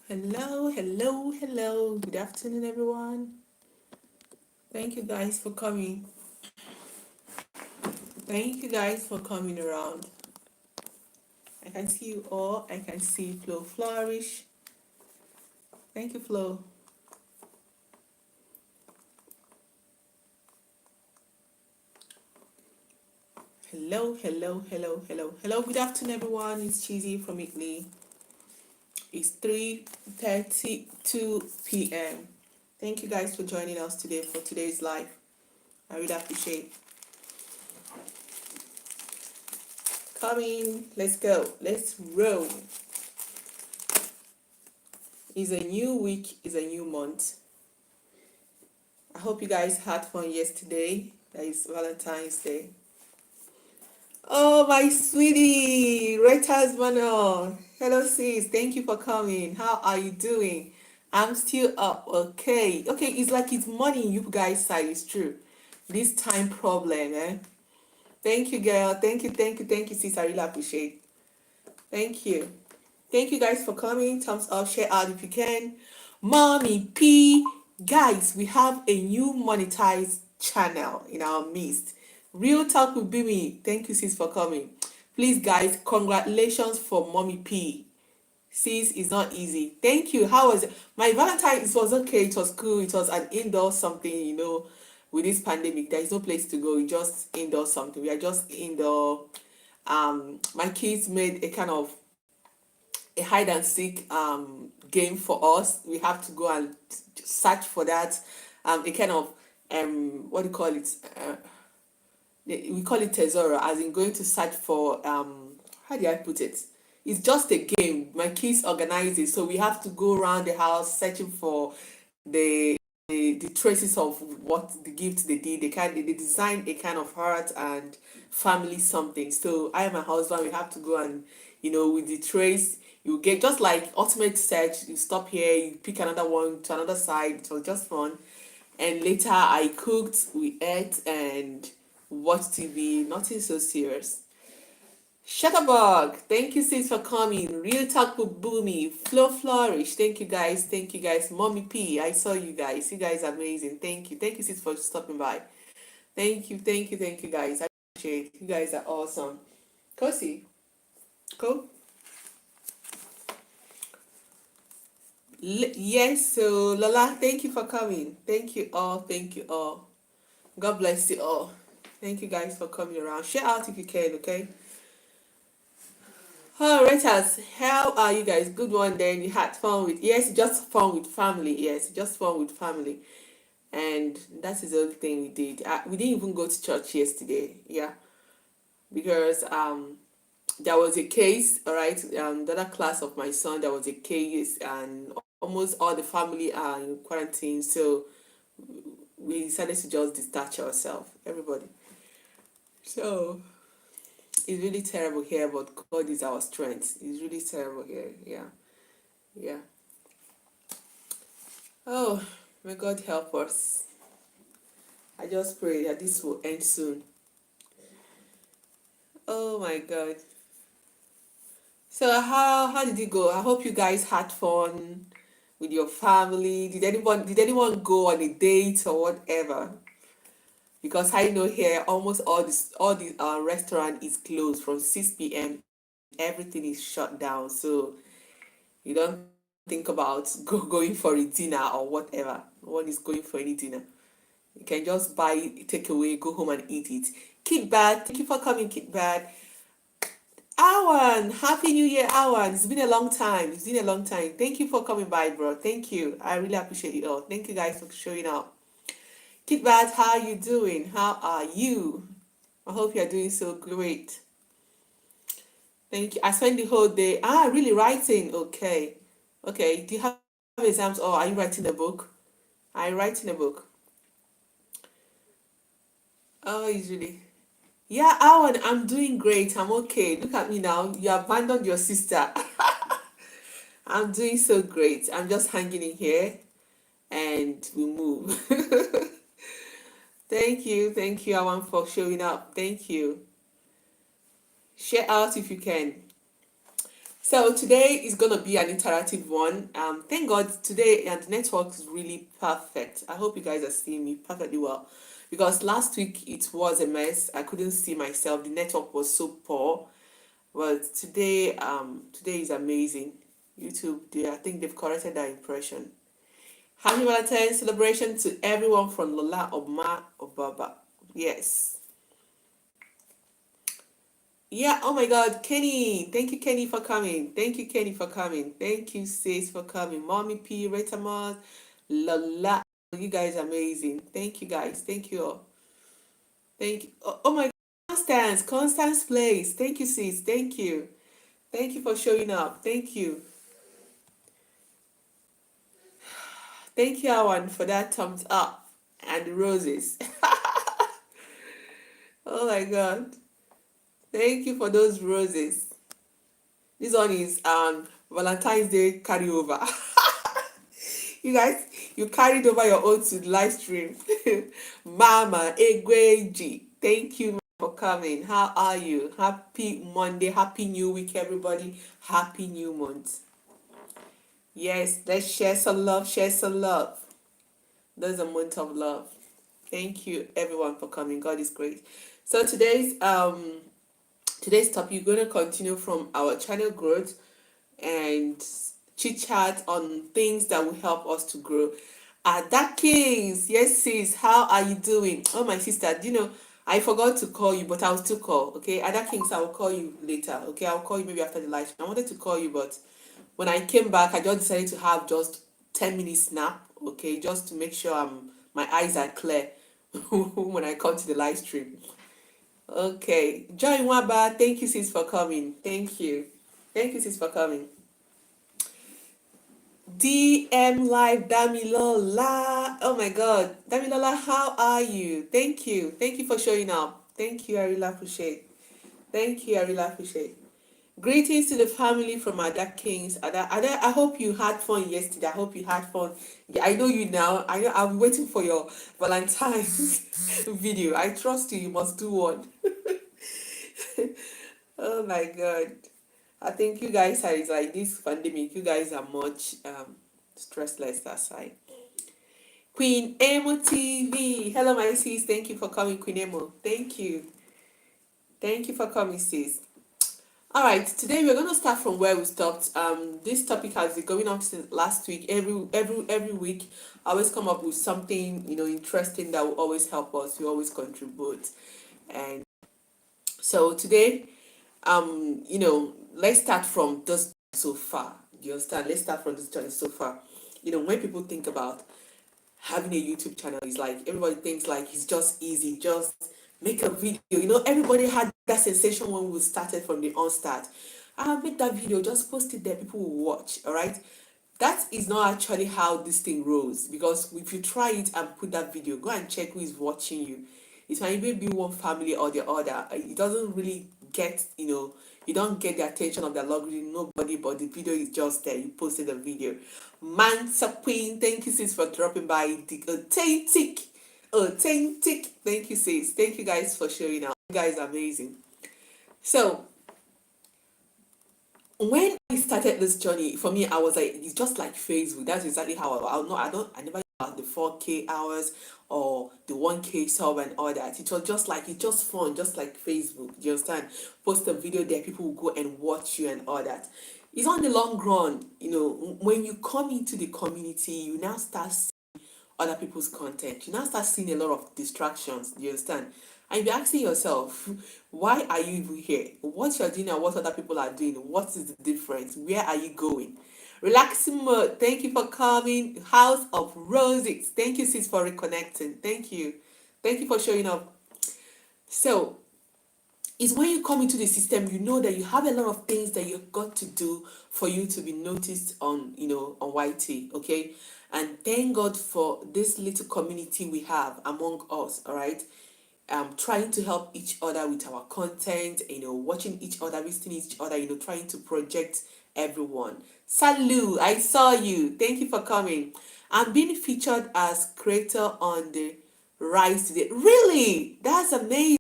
Hello, hello, hello. Good afternoon, everyone. Thank you guys for coming. Thank you guys for coming around. I can see you all. I can see Flo Flourish. Thank you, Flo. Hello, hello, hello, hello, hello. Good afternoon, everyone. It's Cheesy from Italy. It's 3:32 p.m. Thank you guys for joining us today for today's live. I really appreciate coming. Let's go. Let's roll. It's a new week. It's a new month. I hope you guys had fun yesterday. That is Valentine's Day. Oh, my sweetie, Rita's Manon. Hello, sis. Thank you for coming. How are you doing? I'm still up. Okay. Okay, it's like it's money you guys side. It's true. This time problem, eh? Thank you, girl. Thank you, sis. I really appreciate. Thank you. Thank you guys for coming. Thumbs up, share out if you can. Mommy P. Guys, we have a new monetized channel in our midst. Real Talk with Bimi. Thank you, sis, for coming. Please, guys, congratulations for Mommy P. Sis, it's not easy. Thank you. How was it? My Valentine, it was okay. It was cool. It was an indoor something, with this pandemic. There is no place to go. We just indoor something. We are just indoor. My kids made a kind of a hide and seek game for us. We have to go and search for that. A kind of what do you call it? We call it Tesoro, as in going to search for how do I put it? It's just a game. My kids organize it, so we have to go around the house searching for the the traces of what the gift they did. They designed a kind of heart and family something. So I and my husband, we have to go and with the trace you get, just like ultimate search. You stop here, you pick another one to another side. It was just fun. And later I cooked, we ate and watched TV. Nothing so serious. Shutterbug, thank you sis for coming. Real Talk with Boomy, Flow Flourish, thank you guys, thank you guys. Mommy P, I saw you guys are amazing. Thank you sis for stopping by. Thank you guys. I appreciate it. You guys are awesome. Kosi, cool. Yes, so Lola, thank you for coming. Thank you all. God bless you all. Thank you guys for coming around. Share out if you can, okay? All right, how are you guys? Good one. Then you had fun with, yes, just fun with family. Yes, just fun with family, and that is the only thing we did. We didn't even go to church yesterday. Yeah, because there was a case. All right, the other class of my son, there was a case, and almost all the family are in quarantine. So we decided to just detach ourselves, everybody. So it's really terrible here, but God is our strength. It's really terrible here. Yeah, yeah. Oh, may God help us. I just pray that this will end soon. Oh my God. So how did it go? I hope you guys had fun with your family. Did anyone go on a date or whatever? Because I know here almost all the restaurant is closed from 6 p.m. Everything is shut down. So you don't think about going for a dinner or whatever. No one is going for any dinner. You can just buy, take away, go home and eat it. Kid Bad, thank you for coming, Kid Bad. Awan, Happy New Year, Awan. It's been a long time. It's been a long time. Thank you for coming by, bro. Thank you. I really appreciate it all. Thank you guys for showing up. Kid Bad, how are you doing? How are you? I hope you're doing so great. Thank you. I spent the whole day. Really writing. Okay. Okay. Do you have exams or are you writing a book? Are you writing a book? Oh, usually. Yeah, Alan, I'm doing great. I'm okay. Look at me now. You abandoned your sister. I'm doing so great. I'm just hanging in here and we move. Thank you, Alan, for showing up. Thank you. Share out if you can. So today is gonna be an interactive one. Thank God today and the network is really perfect. I hope you guys are seeing me perfectly well, because last week it was a mess. I couldn't see myself. The network was so poor. But today is amazing. YouTube, I think they've corrected that impression. Happy Valentine's celebration to everyone from Lola Obma Obaba. Yes. Yeah, oh my God, Kenny. Thank you, Kenny, for coming. Thank you, Kenny, for coming. Thank you, sis, for coming. Mommy P, Retamas, Lola. You guys are amazing. Thank you, guys. Thank you all. Thank you. Oh my God, Constance Place. Thank you, sis. Thank you. Thank you for showing up. Thank you. Thank you, Awan, for that thumbs up and the roses. Oh my God. Thank you for those roses. This one is Valentine's Day carryover. You guys, you carried over your own to the live stream. Mama Egweji, thank you for coming. How are you? Happy Monday, happy new week, everybody. Happy new month. Yes, let's share some love, share some love. There's a month of love. Thank you everyone for coming. God is great. So today's topic, we're gonna continue from our channel growth and chit chat on things that will help us to grow. Ada Kings, yes sis, how are you doing? Oh my sister, do you know I forgot to call you, but I'll still call. Okay, Ada Kings, I will call you later. Okay, I'll call you maybe after the live. I wanted to call you, but when I came back, I just decided to have just 10 minutes snap. Okay, just to make sure my eyes are clear when I come to the live stream. Okay, Joy Waba, thank you sis for coming. Thank you. Thank you sis for coming. DM Live Damilola. Oh my God. Damilola, how are you? Thank you. Thank you for showing up. Thank you. I really appreciate. Thank you. I really appreciate. Greetings to the family from Ada Kings. Ada, I hope you had fun yesterday. I hope you had fun. Yeah, I know you now. I know I'm waiting for your Valentine's video. I trust you. You must do one. Oh my God. I think you guys are, it's like this pandemic, you guys are much stressless aside. Queen Emo TV. Hello my sis. Thank you for coming, Queen Emo. Thank you. Thank you for coming, sis. Alright, today we're gonna start from where we stopped. This topic has been going on since last week. Every week I always come up with something, interesting that will always help us, we always contribute. And so today, let's start from this so far. Do you understand? Let's start from this journey so far. When people think about having a YouTube channel, it's like everybody thinks like it's just easy, just make a video. Everybody had that sensation when we started from the onstart. I'll make that video, just post it there, people will watch. All right. That is not actually how this thing rolls, because if you try it and put that video, go and check who is watching you. It might even be one family or the other. It doesn't really get, you don't get the attention of the algorithm, nobody, but the video is just there. You posted a video. Mansa Queen, thank you sis for dropping by. The authentic. Thank you sis. Thank you guys for showing up. You guys are amazing. So when I started this journey, for me, I was like, it's just like Facebook. That's exactly how I never about the 4K hours or the 1K sub and all that. It was just like, it's just fun, just like Facebook. Do you understand? Post a video there, people will go and watch you and all that. It's on the long run, when you come into the community, you now start other people's content. You now start seeing a lot of distractions. Do you understand? And you're asking yourself, why are you even here? What you're doing and what other people are doing? What is the difference? Where are you going? Relaxing mode. Thank you for coming. House of Roses. Thank you, sis, for reconnecting. Thank you. Thank you for showing up. So, it's when you come into the system, you know that you have a lot of things that you've got to do for you to be noticed on YT, okay? And thank God for this little community we have among us, all right? Trying to help each other with our content, watching each other, visiting each other, trying to project everyone. Salut, I saw you. Thank you for coming. I'm being featured as creator on the Rise today. Really? That's amazing.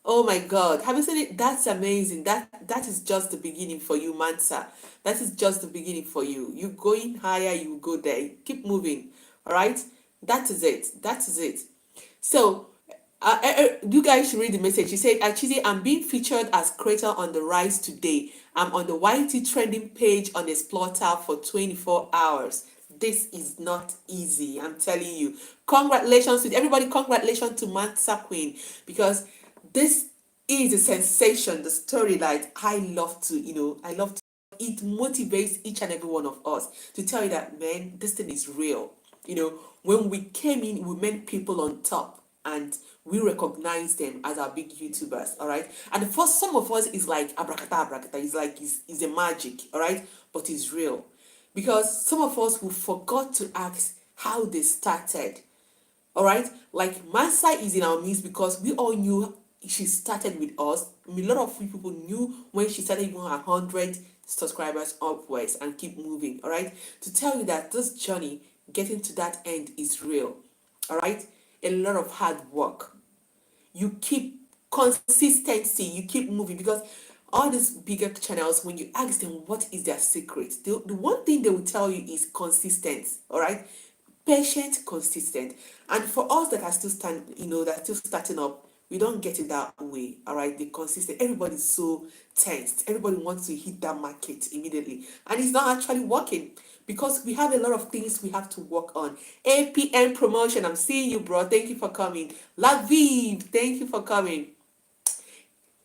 Oh my God. Have you seen it? That's amazing. That is just the beginning for you, Mansa. That is just the beginning for you. You going higher, you go there. Keep moving. All right? That is it. That is it. So, you guys should read the message. She said, Achidi, I'm being featured as creator on the Rise today. I'm on the YT trending page on Explore tab for 24 hours. This is not easy, I'm telling you. Congratulations to everybody. Congratulations to Mansa Queen, because this is a sensation, the story that I love to, I love to. It motivates each and every one of us to tell you that, man, this thing is real. When we came in, we met people on top, and we recognize them as our big YouTubers, all right? And for some of us, it's like abracadabra, abracadabra. It's like it's a magic, all right? But it's real. Because some of us who forgot to ask how they started, all right? Like Mansa is in our midst because we all knew she started with us. A lot of people knew when she started even 100 subscribers upwards and keep moving, all right? To tell you that this journey, getting to that end, is real, all right? A lot of hard work. You keep consistency, you keep moving, because all these bigger channels, when you ask them what is their secret, the one thing they will tell you is consistent, all right? Patient, consistent. And for us that are still that are still starting up, we don't get it that way, all right? The consistent, everybody's so tensed, everybody wants to hit that market immediately, and it's not actually working, because we have a lot of things we have to work on. APM promotion, I'm seeing you, bro. Thank you for coming. Laviv, thank you for coming.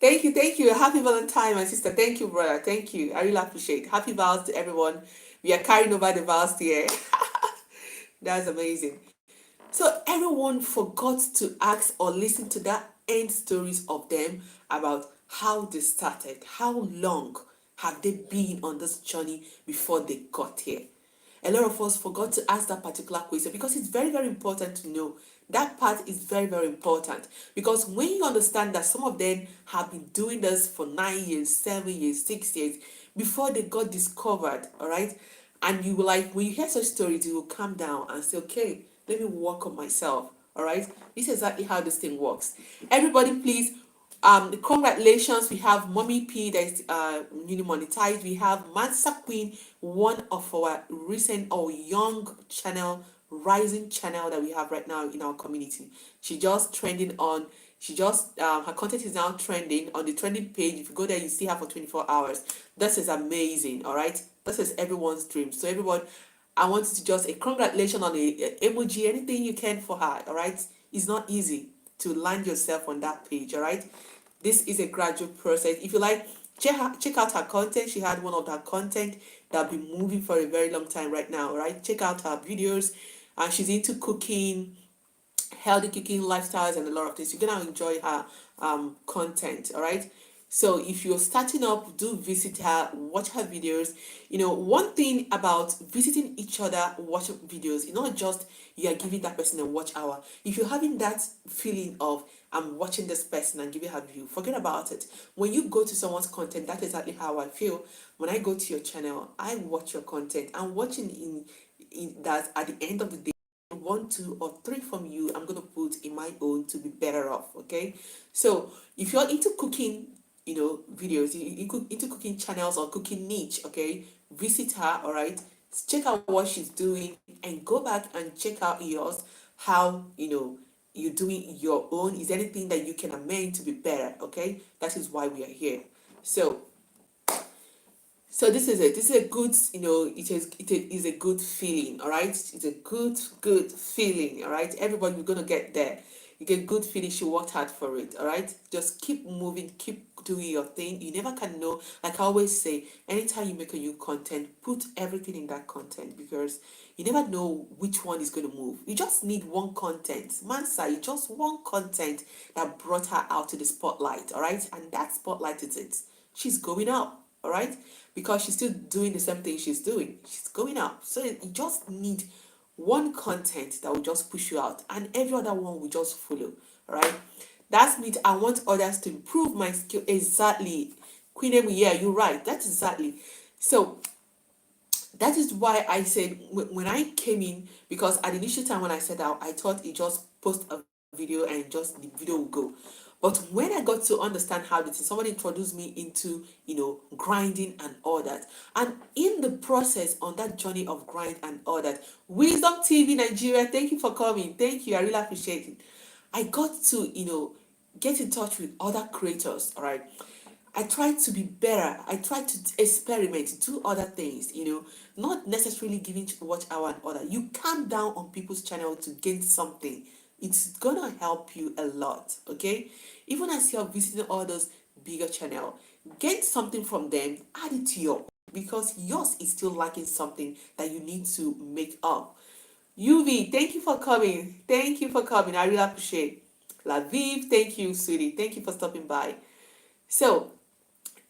Thank you. Happy Valentine, my sister. Thank you, brother. Thank you. I really appreciate it. Happy vows to everyone. We are carrying over the vows here. That's amazing. So everyone forgot to ask or listen to that end stories of them about how they started, how long have they been on this journey before they got here. A lot of us forgot to ask that particular question, because it's very, very important to know. That part is very, very important, because when you understand that some of them have been doing this for 9 years, 7 years, 6 years before they got discovered, all right? And you will, like, when you hear such stories, you will calm down and say, okay, let me work on myself, all right? This is exactly how this thing works. Everybody, please, congratulations. We have Mommy P that's newly monetized. We have Mansa Queen, one of our recent or young channel, rising channel that we have right now in our community. She just trending on. She just her content is now trending on the trending page. If you go there, you see her for 24 hours. This is amazing. All right, this is everyone's dream. So everyone, I want you to just a congratulations on a emoji, anything you can for her. All right, it's not easy to land yourself on that page. All right, this is a gradual process. If you like, check out her content. She had one of her content that been moving for a very long time right now. All right, check out her videos. And she's into cooking, healthy cooking lifestyles, and a lot of things. You're gonna enjoy her content. All right, so if you're starting up, do visit her, watch her videos. One thing about visiting each other, watch videos, it's not just you are giving that person a watch hour. If you're having that feeling of I'm watching this person and giving her view, forget about it. When you go to someone's content, that's exactly how I feel. When I go to your channel, I watch your content. I'm watching in that at the end of the day, one, two, or three from you, I'm gonna put in my own to be better off. Okay, so if you're into cooking, videos, into cooking channels or cooking niche, okay, visit her. All right, check out what she's doing and go back and check out yours. How you're doing your own. Is there anything that you can amend to be better? Okay, that is why we are here. So this is it. This is a good, it is a good feeling, all right? It's a good feeling, all right? Everybody, we're gonna get there. You get good feeling. She worked hard for it, all right? Just keep moving, keep doing your thing. You never can know. Like I always say, anytime you make a new content, put everything in that content, because you never know which one is going to move. You just need one content. Mansa, you just one content that brought her out to the spotlight, all right? And that spotlight is it. She's going up, all right, because she's still doing the same thing she's doing. She's going up. So you just need one content that will just push you out, and every other one will just follow, all right? That's me. I want others to improve my skill. Exactly. Queen Amy, yeah, you're right. That's exactly. So that is why I said when I came in, because at the initial time when I said out, I thought it just post a video and just the video will go. But when I got to understand how this is, somebody introduced me into, grinding and all that. And in the process, on that journey of grind and all that, Wisdom TV Nigeria, thank you for coming. Thank you. I really appreciate it. I got to, get in touch with other creators, all right? I try to be better. I try to experiment, do other things, not necessarily giving watch hour and other. You calm down on people's channel to gain something. It's gonna help you a lot, okay? Even as you're visiting all those bigger channel, get something from them, add it to your, because yours is still lacking something that you need to make up. UV, thank you for coming. Thank you for coming. I really appreciate. Laviv, thank you, sweetie. Thank you for stopping by. So,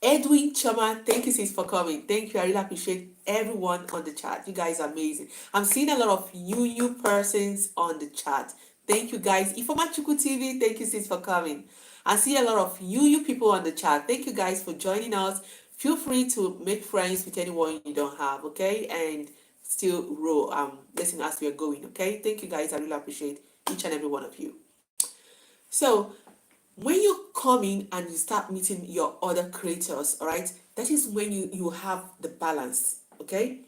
Edwin Choma, thank you sis for coming. Thank you. I really appreciate everyone on the chat. You guys are amazing. I'm seeing a lot of new persons on the chat. Thank you guys. Ifoma Chuku TV, thank you sis for coming. I see a lot of you people on the chat. Thank you guys for joining us. Feel free to make friends with anyone you don't have, okay? And still roll listen as we are going, okay? Thank you guys. I really appreciate each and every one of you. So when you come in and you start meeting your other creators, all right, that is when you have the balance, okay?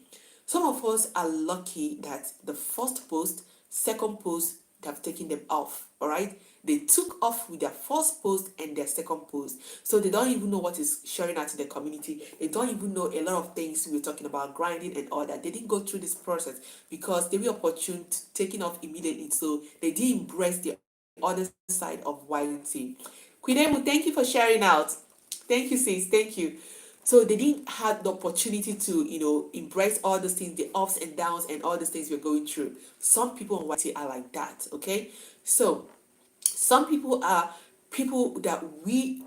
Some of us are lucky that the first post, second post, they have taken them off, all right? They took off with their first post and their second post, so they don't even know what is sharing out in the community. They don't even know a lot of things we're talking about, grinding and all that. They didn't go through this process because they were opportune to taking off immediately, so they didn't embrace the other side of YT. Queen Emu, thank you for sharing out. Thank you, sis. Thank you. So they didn't have the opportunity to, embrace all those things, the ups and downs and all those things we're going through. Some people on YT are like that, okay? So some people are people that we,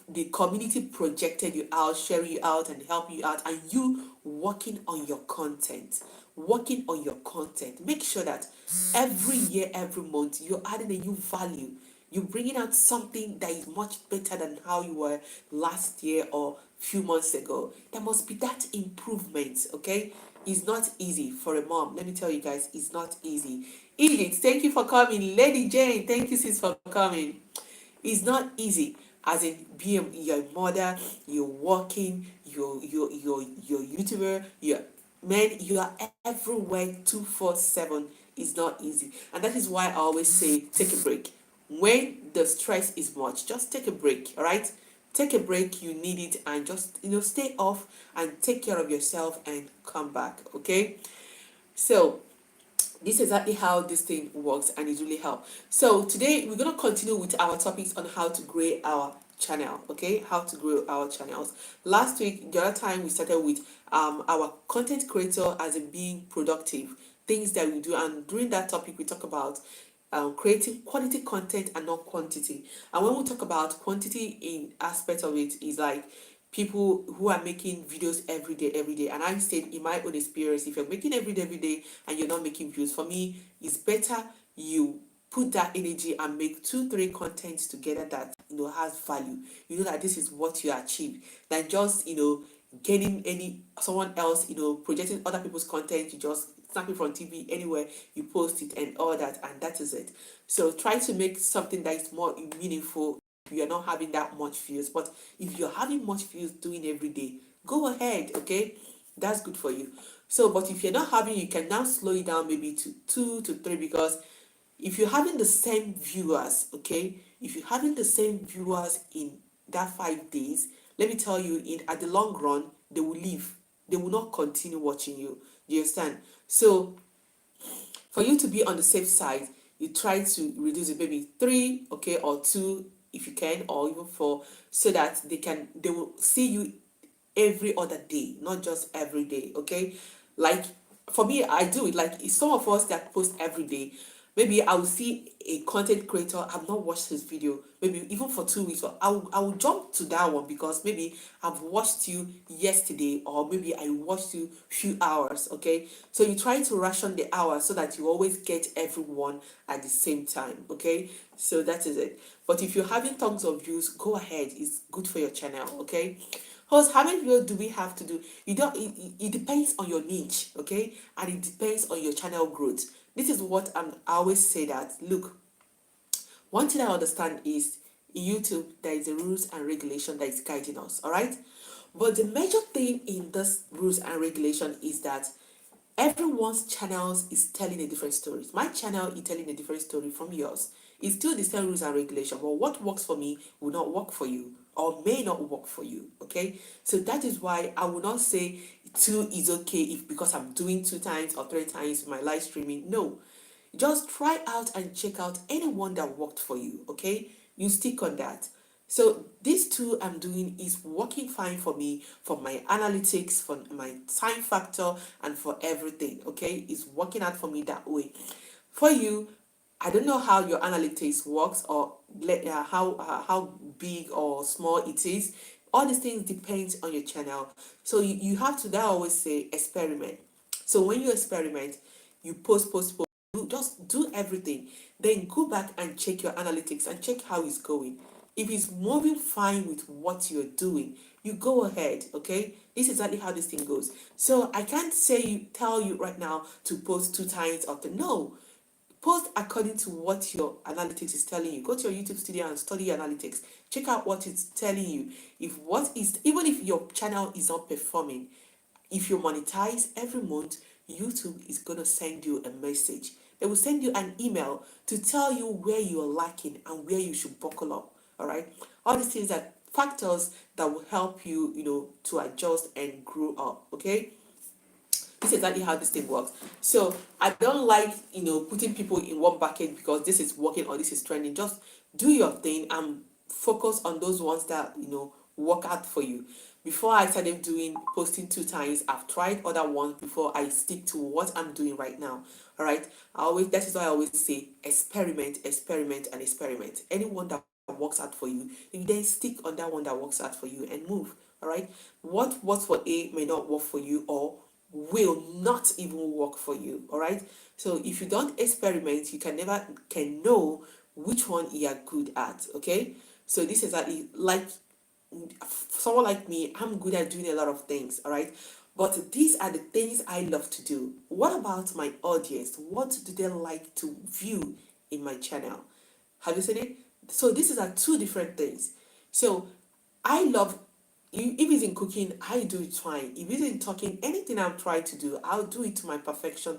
the community projected you out, sharing you out and helping you out, and you working on your content. Working on your content. Make sure that every year, every month, you're adding a new value. You're bringing out something that is much better than how you were last year or few months ago. There must be that improvement, okay? It's not easy for a mom. Let me tell you guys, it's not easy. Edith, thank you for coming. Lady Jane, thank you sis for coming. It's not easy, as in being your mother, you're working, you're YouTuber, you are everywhere 247. Is not easy, and that is why I always say take a break. When the stress is much, just take a break. All right, take a break. You need it, and just stay off and take care of yourself and come back. Okay, so this is exactly how this thing works, and it really helps. So today we're going to continue with our topics on how to grow our channel. Okay, how to grow our channels. Last week, the other time, we started with our content creator as in being productive, things that we do, and during that topic we talk about creating quality content and not quantity. And when we talk about quantity, in aspect of it is like people who are making videos every day. And I said, in my own experience, if you're making every day and you're not making views, for me it's better you put that energy and make 2-3 contents together that has value. You know that this is what you achieve, than just getting any someone else projecting other people's content. You just snap it from TV anywhere, you post it and all that, and that is it. So try to make something that is more meaningful. You're not having that much views, but if you're having much views doing every day, go ahead, okay? That's good for you. So but if you're not having, you can now slow it down maybe to 2 to 3, because if you're having the same viewers, okay, if you're having the same viewers in that 5 days, let me tell you, in at the long run, they will leave. They will not continue watching you. Do you understand? So for you to be on the safe side, you try to reduce it, maybe 3, okay, or 2 if you can, or even 4, so that they will see you every other day, not just every day, okay? Like for me, I do it. Like some of us that post every day, maybe I will see a content creator, I've not watched his video maybe even for 2 weeks, or I will jump to that one because maybe I've watched you yesterday, or maybe I watched you few hours, okay? So you try to ration the hours so that you always get everyone at the same time, okay? So that is it. But if you're having tons of views, go ahead, it's good for your channel, okay? Host, how many videos do we have to do? You don't. It depends on your niche, okay, and it depends on your channel growth. This is what I always say, that look, one thing I understand is In YouTube, there is a rules and regulation that is guiding us, all right? But the major thing in this rules and regulation is that everyone's channels is telling a different story. My channel is telling a different story from yours. It's still the same rules and regulation, but what works for me will not work for you or may not work for you. Okay, so that is why I will not say two is okay if because I'm doing 2 times or 3 times my live streaming. No, just try out and check out anyone that worked for you. Okay, you stick on that. So these two I'm doing is working fine for me, for my analytics, for my time factor, and for everything. Okay, it's working out for me that way. For you, I don't know how your analytics works or how big or small it is. All these things depends on your channel. So you have to, that I always say, experiment. So when you experiment, you post, just do everything. Then go back and check your analytics and check how it's going. If it's moving fine with what you're doing, you go ahead. Okay, this is exactly how this thing goes. So I can't tell you right now to post 2 times after. No, post according to what your analytics is telling you. Go to your YouTube studio and study analytics. Check out what it's telling you. If what is, even if your channel is not performing, if you monetize every month, YouTube is going to send you a message. They will send you an email to tell you where you are lacking and where you should buckle up. All right. All these things are factors that will help you, to adjust and grow up. Okay. This is exactly how this thing works. So I don't like, putting people in one bucket because this is working or this is trending. Just do your thing and focus on those ones that, work out for you. Before I started doing posting 2 times, I've tried other ones before I stick to what I'm doing right now. All right. That is why I always say experiment, experiment, and experiment. Anyone that works out for you, you then stick on that one that works out for you and move. All right. What works for A may not work for you or will not even work for you. All right. So if you don't experiment, you can never can know which one you are good at. Okay. So this is like someone like me, I'm good at doing a lot of things. All right. But these are the things I love to do. What about my audience? What do they like to view in my channel? Have you seen it? So these are two different things. So I love, if it's in cooking, I do it fine. If it's in talking, anything I'm trying to do, I'll do it to my perfection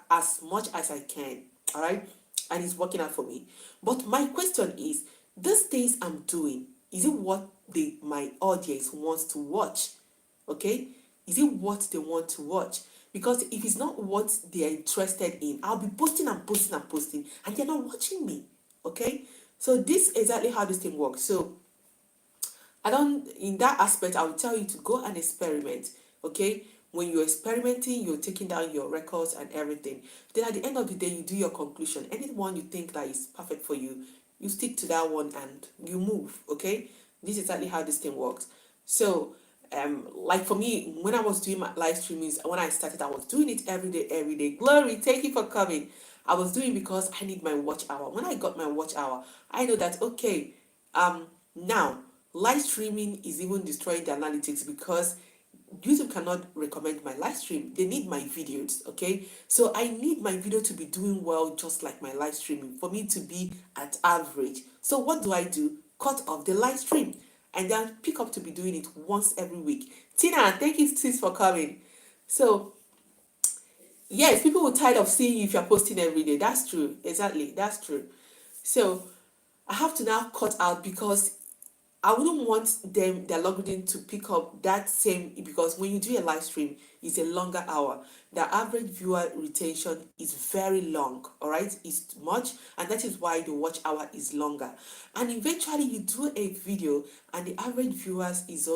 as much as I can. All right, and it's working out for me. But my question is, these things I'm doing, is it what my audience wants to watch? Okay, is it what they want to watch? Because if it's not what they're interested in, I'll be posting and posting and posting, and they're not watching me. Okay, so this is exactly how this thing works. So I don't, in that aspect, I will tell you to go and experiment. Okay, when you're experimenting, you're taking down your records and everything. Then at the end of the day, you do your conclusion. Anyone you think that is perfect for you, you stick to that one and you move. Okay, this is exactly how this thing works. So like for me, when I was doing my live streamings, when I started, I was doing it every day. Glory, thank you for coming. I was doing because I need my watch hour. When I got my watch hour, I know that okay, now live streaming is even destroying the analytics because YouTube cannot recommend my live stream. They need my videos, okay? So I need my video to be doing well just like my live streaming for me to be at average. So what do? Cut off the live stream and then pick up to be doing it once every week. Tina, thank you sis for coming. So yes, people will tired of seeing you if you're posting every day. That's true. Exactly. That's true. So I have to now cut out because I wouldn't want their algorithm to pick up that same, because when you do a live stream, it's a longer hour. The average viewer retention is very long, all right? It's much, and that is why the watch hour is longer. And eventually you do a video and the average viewers is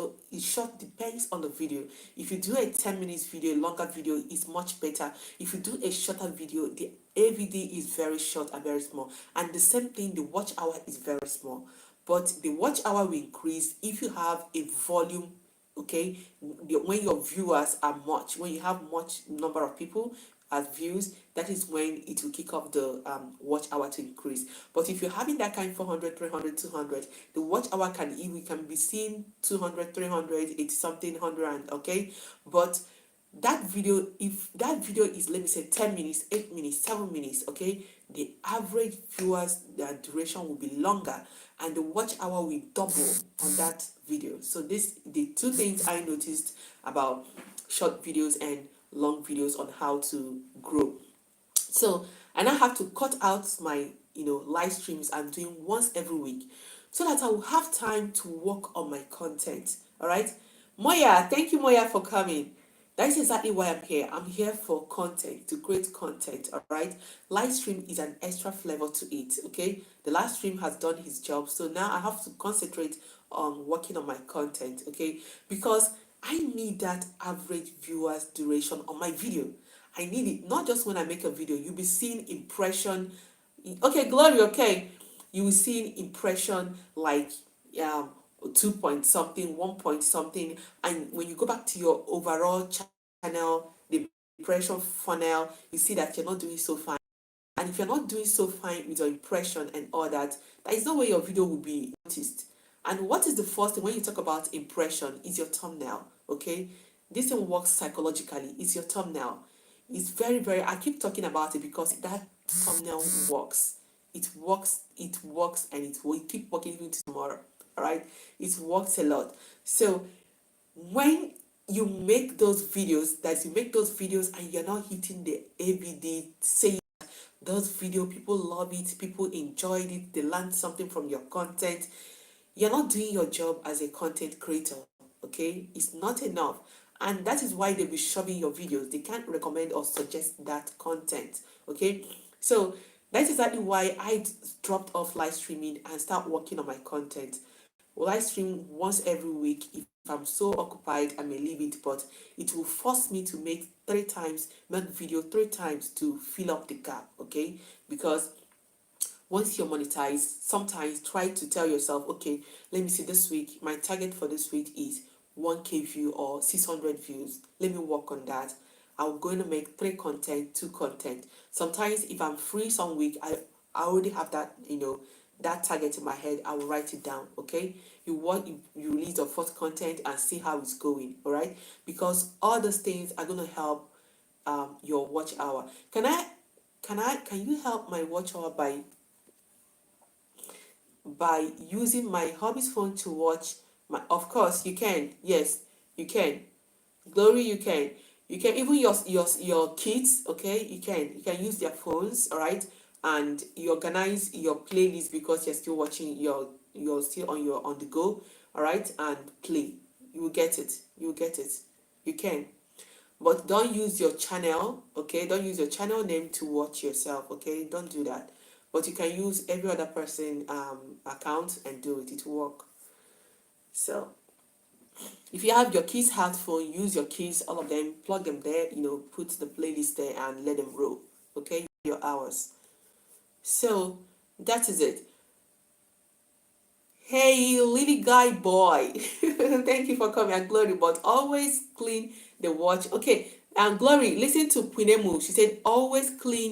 short, depends on the video. If you do a 10 minutes video, a longer video is much better. If you do a shorter video, the AVD is very short and very small. And the same thing, the watch hour is very small. But the watch hour will increase if you have a volume. Okay, when your viewers are much, when you have much number of people as views, that is when it will kick off the watch hour to increase. But if you're having that kind 400, 300, 200, the watch hour we can be seen 200, 300, 80 something 100, okay. But that video, if that video is, let me say, 10 minutes, 8 minutes, 7 minutes, okay, the average viewers, the duration will be longer, and the watch hour will double on that video. So this, the two things I noticed about short videos and long videos on how to grow. So I now have to cut out my, live streams I'm doing once every week, so that I will have time to work on my content. All right, Moya, thank you, Moya, for coming. That is exactly why I'm here. I'm here for content, to create content. All right, live stream is an extra flavor to it. Okay, the live stream has done his job, so now I have to concentrate on working on my content. Okay, because I need that average viewers duration on my video. I need it not just when I make a video. You'll be seeing impression. Okay, Glory. Okay, you will see impression like, um 2 point something, 1 point something, and when you go back to your overall channel, the impression funnel, you see that you're not doing so fine. And if you're not doing so fine with your impression and all that, that is not where your video will be noticed. And what is the first thing when you talk about impression is your thumbnail. Okay, this thing works psychologically. It's your thumbnail. It's very, very, I keep talking about it because that thumbnail works. It works, and it will keep working even tomorrow. All right, it works a lot. So when you make those videos, and you're not hitting the ABD, say those video, people love it, people enjoyed it, they learned something from your content, you're not doing your job as a content creator. Okay, it's not enough, and that is why they'll be shoving your videos. They can't recommend or suggest that content. Okay, so that's exactly why I dropped off live streaming and start working on my content. Live stream once every week. If I'm so occupied, I may leave it, but it will force me to make video 3 times to fill up the gap. Okay, because once you're monetized, sometimes try to tell yourself, okay, let me see, this week my target for this week is 1k view or 600 views. Let me work on that. I'm going to make 3 content, 2 content. Sometimes if I'm free some week, I already have that, that target in my head. I will write it down. Okay, you release your first content and see how it's going. All right, because all those things are going to help your watch hour. Can you help my watch hour by using my hobby's phone to watch my, of course you can. Yes, you can. Glory, you can even your kids. Okay, you can use their phones. All right, and you organize your playlist because you're still watching you're still on the go. All right, and play. You will get it. You can, but don't use your channel. Okay, don't use your channel name to watch yourself. Okay, don't do that. But you can use every other person account and do it. It will work. So if you have your kids headphone, use your kids, all of them, plug them there, put the playlist there and let them roll. Okay, your hours. So that is it. Hey, little guy boy, thank you for coming. And Glory, but always clean the watch. Okay, and Glory, listen to Pinemu. She said always clear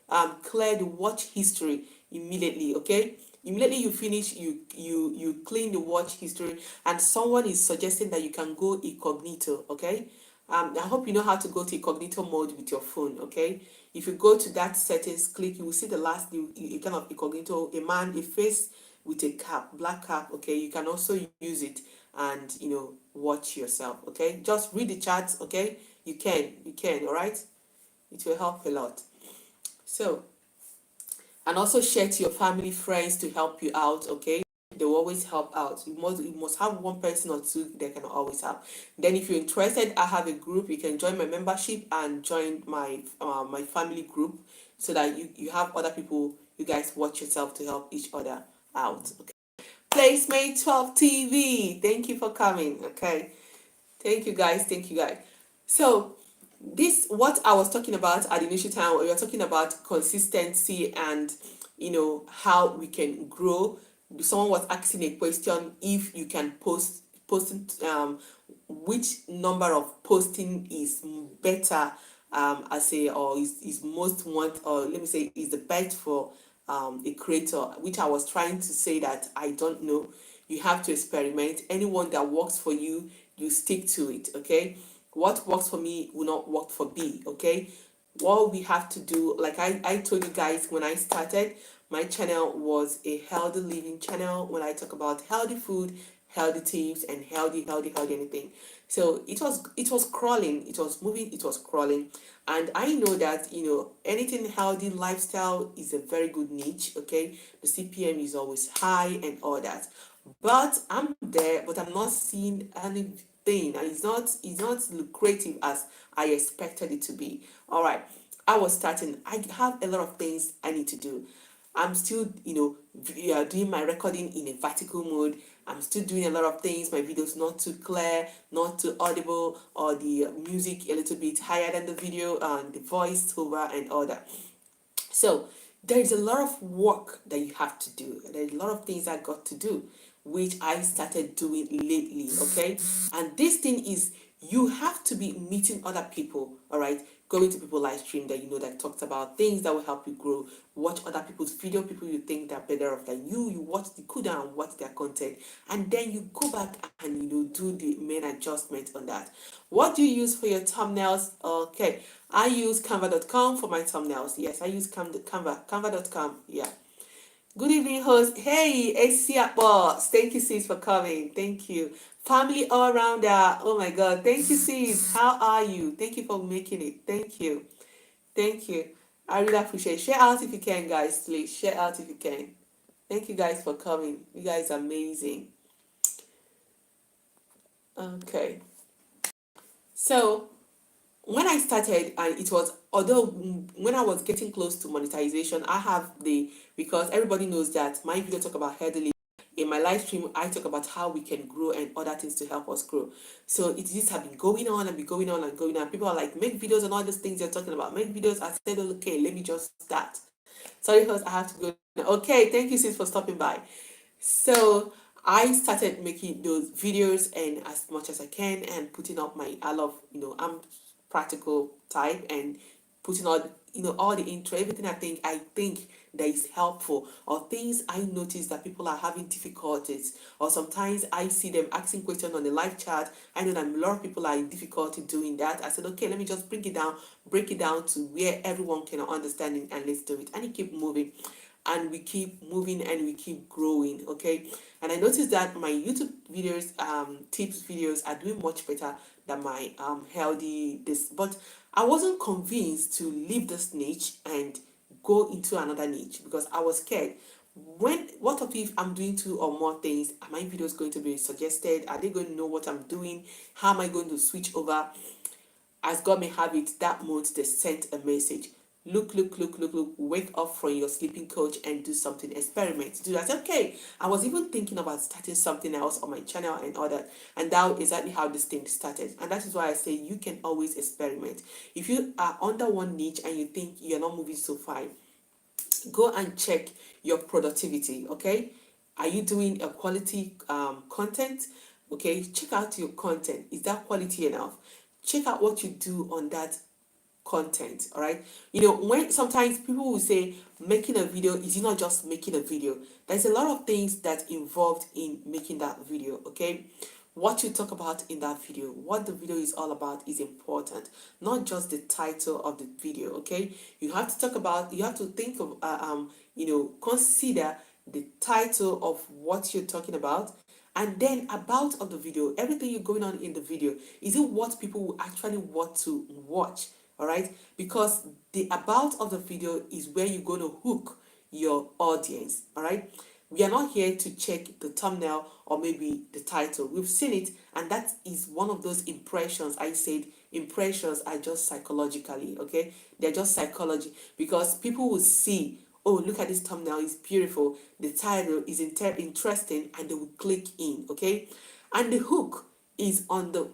the watch history immediately. Okay, immediately you finish, you clean the watch history, and someone is suggesting that you can go incognito. Okay, I hope you know how to go to incognito mode with your phone. Okay, if you go to that settings, click, you will see the last kind of incognito, a face with a cap, black cap. Okay, you can also use it and watch yourself. Okay, just read the charts. Okay, you can. All right, it will help a lot. So, and also share to your family, friends to help you out. Okay, they will always help out. You must have one person or two that can always help. Then if you're interested, I have a group. You can join my membership and join my family group, so that you have other people, you guys watch yourself to help each other out. Okay, Placemate 12 TV, thank you for coming. Okay, thank you guys. So this, what I was talking about at the initial time, we were talking about consistency and how we can grow. Someone was asking a question, if you can post which number of posting is better, as a, or is most want, or let me say, is the best for a creator, which I was trying to say that I don't know. You have to experiment. Anyone that works for you, you stick to it. Okay, What works for me will not work for B, okay? What we have to do, like I told you guys when I started, my channel was a healthy living channel when I talk about healthy food, healthy tips, and healthy anything. So it was crawling, it was moving, it was crawling. And I know that, anything healthy lifestyle is a very good niche, okay? The CPM is always high and all that. But I'm there, but I'm not seeing anything, and it's not lucrative as I expected it to be. All right, I was starting. I have a lot of things I need to do. I'm still, doing my recording in a vertical mode. I'm still doing a lot of things. My videos not too clear, not too audible, or the music a little bit higher than the video, and the voice over and all that. So there is a lot of work that you have to do. There's a lot of things I got to do, which I started doing lately. Okay, and this thing is you have to be meeting other people. All right, going to people live stream that that talks about things that will help you grow. Watch other people's video, people you think they're better off than you. You watch the kuda and watch their content, and then you go back and do the main adjustment on that. What do you use for your thumbnails? Okay, I use canva.com for my thumbnails. Yes, I use canva.com. Yeah. Good evening, host. Hey, Asia boss. Thank you, sis, for coming. Thank you. Family all around. Oh my God. Thank you, sis. How are you? Thank you for making it. Thank you. Thank you. I really appreciate it. Share out if you can, guys. Please share out if you can. Thank you guys for coming. You guys are amazing. Okay. So when I started, and it was, although when I was getting close to monetization, I have because everybody knows that my video talk about healthy. In my live stream, I talk about how we can grow and other things to help us grow. So it just have been going on and be going on and going on. People are like, make videos and all those things you're talking about. Make videos. I said, okay, let me just start. Sorry, host, I have to go. Okay, thank you, sis, for stopping by. So I started making those videos and as much as I can and putting up I love, I'm practical type and putting all the intro, everything I think that is helpful, or things I notice that people are having difficulties, or sometimes I see them asking questions on the live chat. I know that a lot of people are in difficulty doing that. I said, okay, let me just break it down to where everyone can understand it, and let's do it. And it keep moving, and we keep moving and we keep growing. Okay, and I noticed that my YouTube videos, tips videos, are doing much better than my healthy this, but I wasn't convinced to leave this niche and go into another niche because I was scared. What if I'm doing two or more things? Are my videos going to be suggested? Are they going to know what I'm doing? How am I going to switch over? As God may have it, that month they sent a message. Look, wake up from your sleeping coach and do something, experiment. Do that. Okay. I was even thinking about starting something else on my channel and all that. And that is exactly how this thing started. And that is why I say you can always experiment. If you are under one niche and you think you're not moving so far, go and check your productivity. Okay, are you doing a quality content? Okay, check out your content. Is that quality enough? Check out what you do on that content. All right, when sometimes people will say making a video is not just making a video. There's a lot of things that involved in making that video. Okay, what you talk about in that video, what the video is all about, is important, not just the title of the video. Okay, you have to talk about, you have to think of consider the title of what you're talking about, and then about of the video, everything you're going on in the video, is it what people will actually want to watch? All right, because the about of the video is where you're going to hook your audience. All right, we are not here to check the thumbnail or maybe the title. We've seen it, and that is one of those impressions. I said impressions are just psychologically, okay? They're just psychology, because people will see, oh, look at this thumbnail, it's beautiful, the title is interesting, and they will click in. Okay, and the hook is on the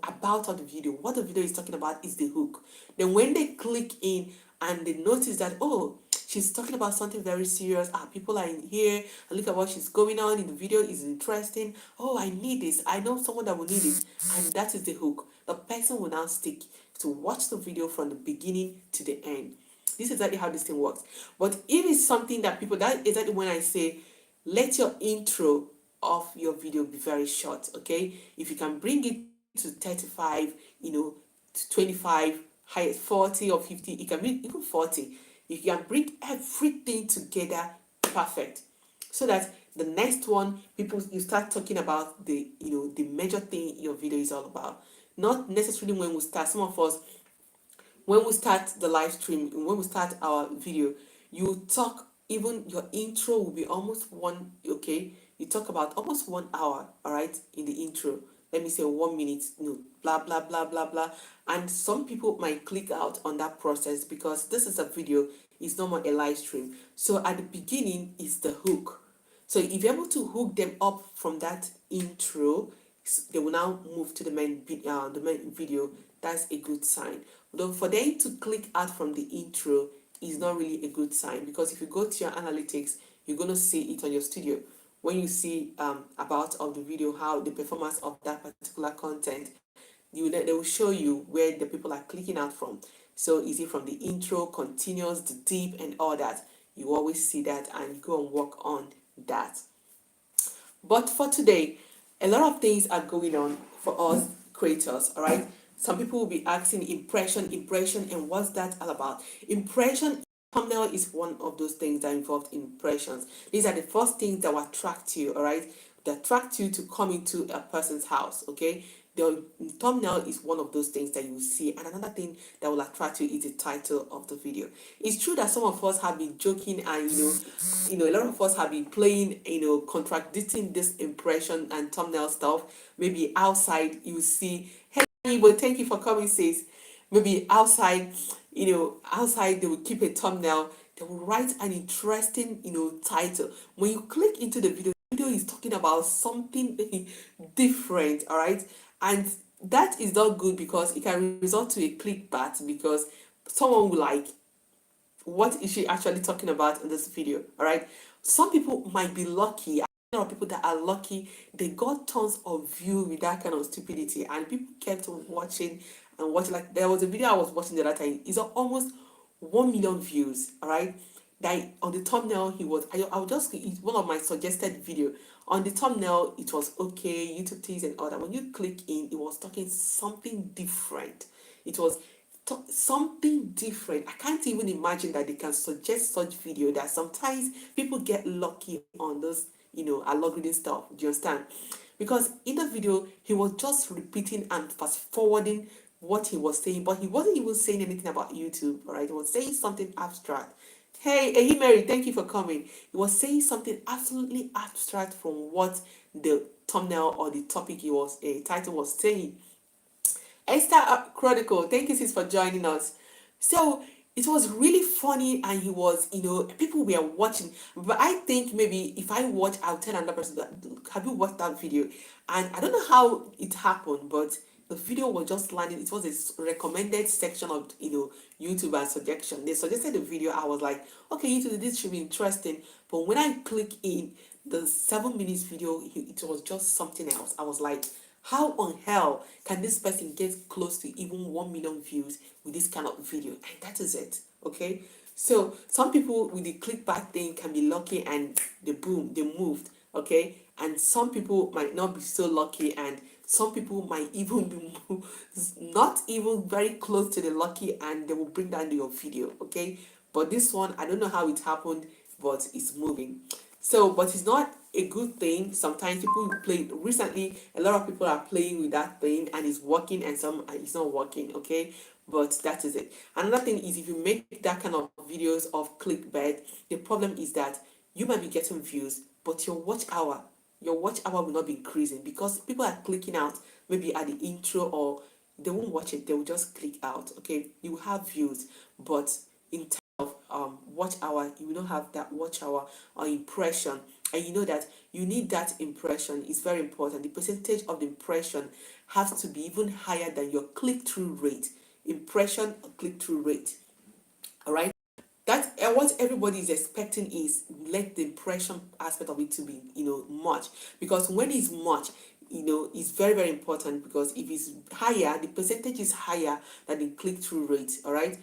about of the video. What the video is talking about is the hook. Then when they click in and they notice that, oh, she's talking about something very serious, people are in here, and look at what she's going on in the video, is interesting, oh, I need this, I know someone that will need it, and that is the hook. The person will now stick to watch the video from the beginning to the end. This is exactly how this thing works. But if it's something that people, that is exactly when I say, let your intro of your video be very short. Okay, if you can bring it to 35, to 25, highest 40 or 50. It can be even 40. You can bring everything together perfect, so that the next one, people, you start talking about the major thing your video is all about. Not necessarily when we start. Some of us, when we start the live stream, when we start our video, you talk, even your intro will be almost one, okay, you talk about almost 1 hour, all right, in the intro. Let me say 1 minute, blah blah blah blah blah. And some people might click out on that process because this is a video, it's not more a live stream. So at the beginning is the hook. So if you're able to hook them up from that intro, they will now move to the main video. That's a good sign. Though for them to click out from the intro is not really a good sign, because if you go to your analytics, you're going to see it on your studio. When you see about of the video, how the performance of that particular content, they will show you where the people are clicking out from. So is it from the intro, continuous, the deep, and all that? You always see that, and you go and work on that. But for today, a lot of things are going on for us creators, all right? Some people will be asking impression, and what's that all about? Impression, thumbnail is one of those things that involve impressions. These are the first things that will attract you, all right? That attract you to come into a person's house, okay? The thumbnail is one of those things that you will see, and another thing that will attract you is the title of the video. It's true that some of us have been joking, and a lot of us have been playing, contradicting this impression and thumbnail stuff. Maybe outside you see, hey Igbo, thank you for coming, sis. Maybe outside, outside they will keep a thumbnail, they will write an interesting, title. When you click into the video is talking about something different, all right? And that is not good, because it can result to a clickbait, because someone will like, what is she actually talking about in this video, all right? Some people might be lucky. I know people that are lucky, they got tons of view with that kind of stupidity, and people kept on watching and watching. Like, there was a video I was watching the other time, it's almost 1 million views, all right? That on the thumbnail, I will just, it's one of my suggested video. On the thumbnail, it was okay, YouTube things and all that. When you click in, it was talking something different. It was something different. I can't even imagine that they can suggest such video, that sometimes people get lucky on those, algorithm stuff. Do you understand? Because in the video, he was just repeating and fast forwarding what he was saying, but he wasn't even saying anything about YouTube, all right? He was saying something abstract. Hey Mary, thank you for coming. He was saying something absolutely abstract from what the thumbnail or the topic title was saying. Esther Chronicle, thank you sis for joining us. So it was really funny, and he was, people were watching. But I think maybe if I watch, I'll tell another person, have you watched that video? And I don't know how it happened, but the video was just landing. It was a recommended section of YouTube and suggestion. They suggested the video. I was like, okay, YouTube, this should be interesting. But when I click in the 7 minutes video, it was just something else. I was like, how on hell can this person get close to even 1 million views with this kind of video? And that is it, okay? So some people with the clickbait thing can be lucky, and they moved, okay? And some people might not be so lucky, and some people might even be not even very close to the lucky, and they will bring down your video, okay? But this one, I don't know how it happened, but it's moving. So, but it's not a good thing. Sometimes people play. Recently, a lot of people are playing with that thing, and it's working, and some it's not working, okay? But that is it. Another thing is, if you make that kind of videos of clickbait, the problem is that you might be getting views, but your watch hour will not be increasing, because people are clicking out maybe at the intro, or they won't watch it, they will just click out, okay? You will have views, but in terms of watch hour, you will not have that watch hour or impression. And you know that you need that impression. It's very important. The percentage of the impression has to be even higher than your click-through rate. Impression or click-through rate, all right? That what everybody is expecting is, let the impression aspect of it to be much, because when it's much, it's very, very important, because if it's higher, the percentage is higher than the click-through rate, all right?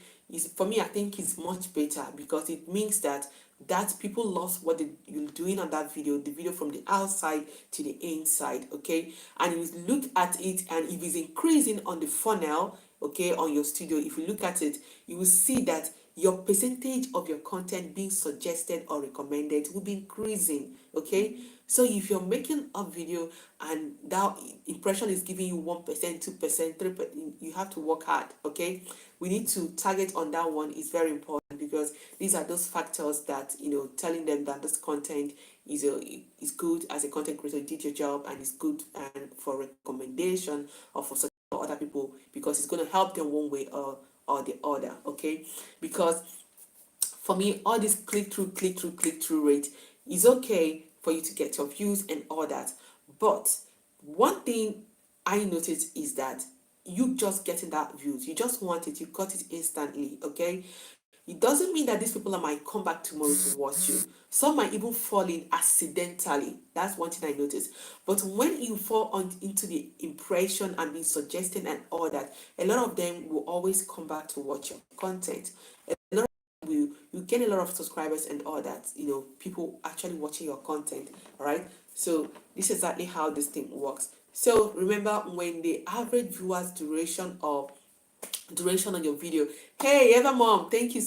For me, I think it's much better, because it means that that people lost what you're doing on that video, the video from the outside to the inside, okay? And you look at it, and if it's increasing on the funnel, okay, on your studio, if you look at it, you will see that your percentage of your content being suggested or recommended will be increasing, okay? So if you're making a video and that impression is giving you 1%, 2%, 3%, you have to work hard, okay? We need to target on that one. Is very important, because these are those factors that, telling them that this content is good as a content creator, you did your job, and it's good and for recommendation or for other people, because it's going to help them one way or the other, okay? Because for me, all this click through rate is okay for you to get your views and all that, but one thing I noticed is that you just getting that views, you just want it, you got it instantly, okay? It doesn't mean that these people might come back tomorrow to watch you. Some might even fall in accidentally. That's one thing I noticed. But when you fall into the impression and being suggested and all that, a lot of them will always come back to watch your content. A lot of you get a lot of subscribers and all that. People actually watching your content. All right. So this is exactly how this thing works. So remember, when the average viewers duration on your video, hey Eva Mom, thank you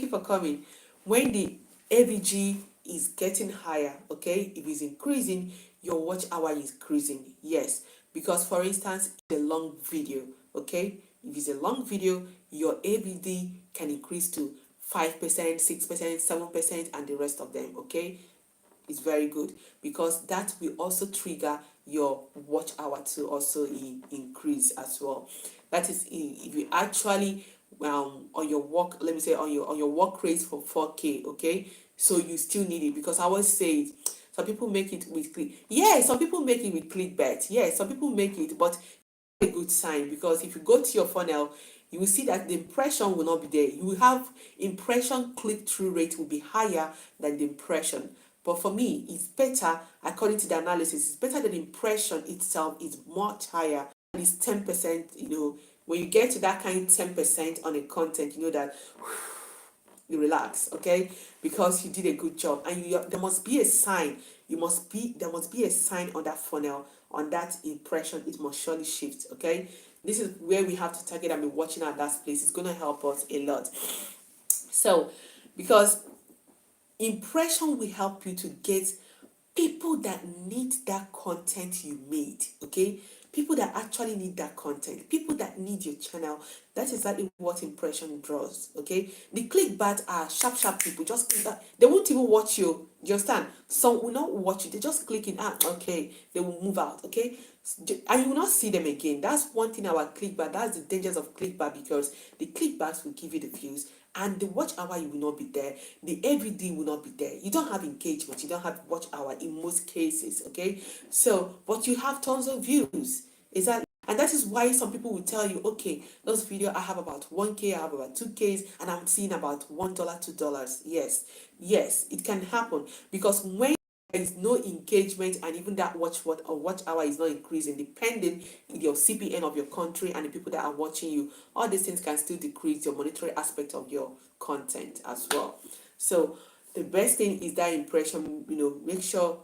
for coming. When the AVG is getting higher, okay, if it's increasing, your watch hour is increasing. Yes, because for instance, a long video, okay, if it's a long video, your AVD can increase to 5%, 6%, 7%, and the rest of them, okay. Is very good, because that will also trigger your watch hour to also increase as well. That is, if you actually on your work, let me say on your work rate for 4K, okay, so you still need it, because I always say it, some people make it with some people make it with clickbait, some people make it, but a good sign, because if you go to your funnel, you will see that the impression will not be there. You will have impression click-through rate will be higher than the impression. But for me, it's better, according to the analysis, it's better that the impression itself is much higher. It's 10%, when you get to that kind of 10% on a content, you know that you relax, okay? Because you did a good job. And there must be a sign. There must be a sign on that funnel, on that impression. It must surely shift, okay? This is where we have to target and be watching at that place. It's going to help us a lot. So, because impression will help you to get people that need that content you made, okay? People that actually need that content, people that need your channel. That's exactly what impression draws, okay? The clickbait are sharp people, just click that. They won't even watch you, you understand? Some will not watch you, they just click in, okay, they will move out, okay? And you will not see them again. That's one thing about clickbait. That's the dangers of clickbait, because the clickbaits will give you the views, and the watch hour, you will not be there. The AVD will not be there. You don't have engagement, you don't have watch hour in most cases, okay? So, but you have tons of views. And that is why some people will tell you, okay, those video I have about 1K, I have about 2Ks, and I'm seeing about $1, $2. Yes, it can happen, because when there is no engagement, and even that watch hour is not increasing, depending on your CPN of your country and the people that are watching you, all these things can still decrease your monetary aspect of your content as well. So the best thing is that impression, make sure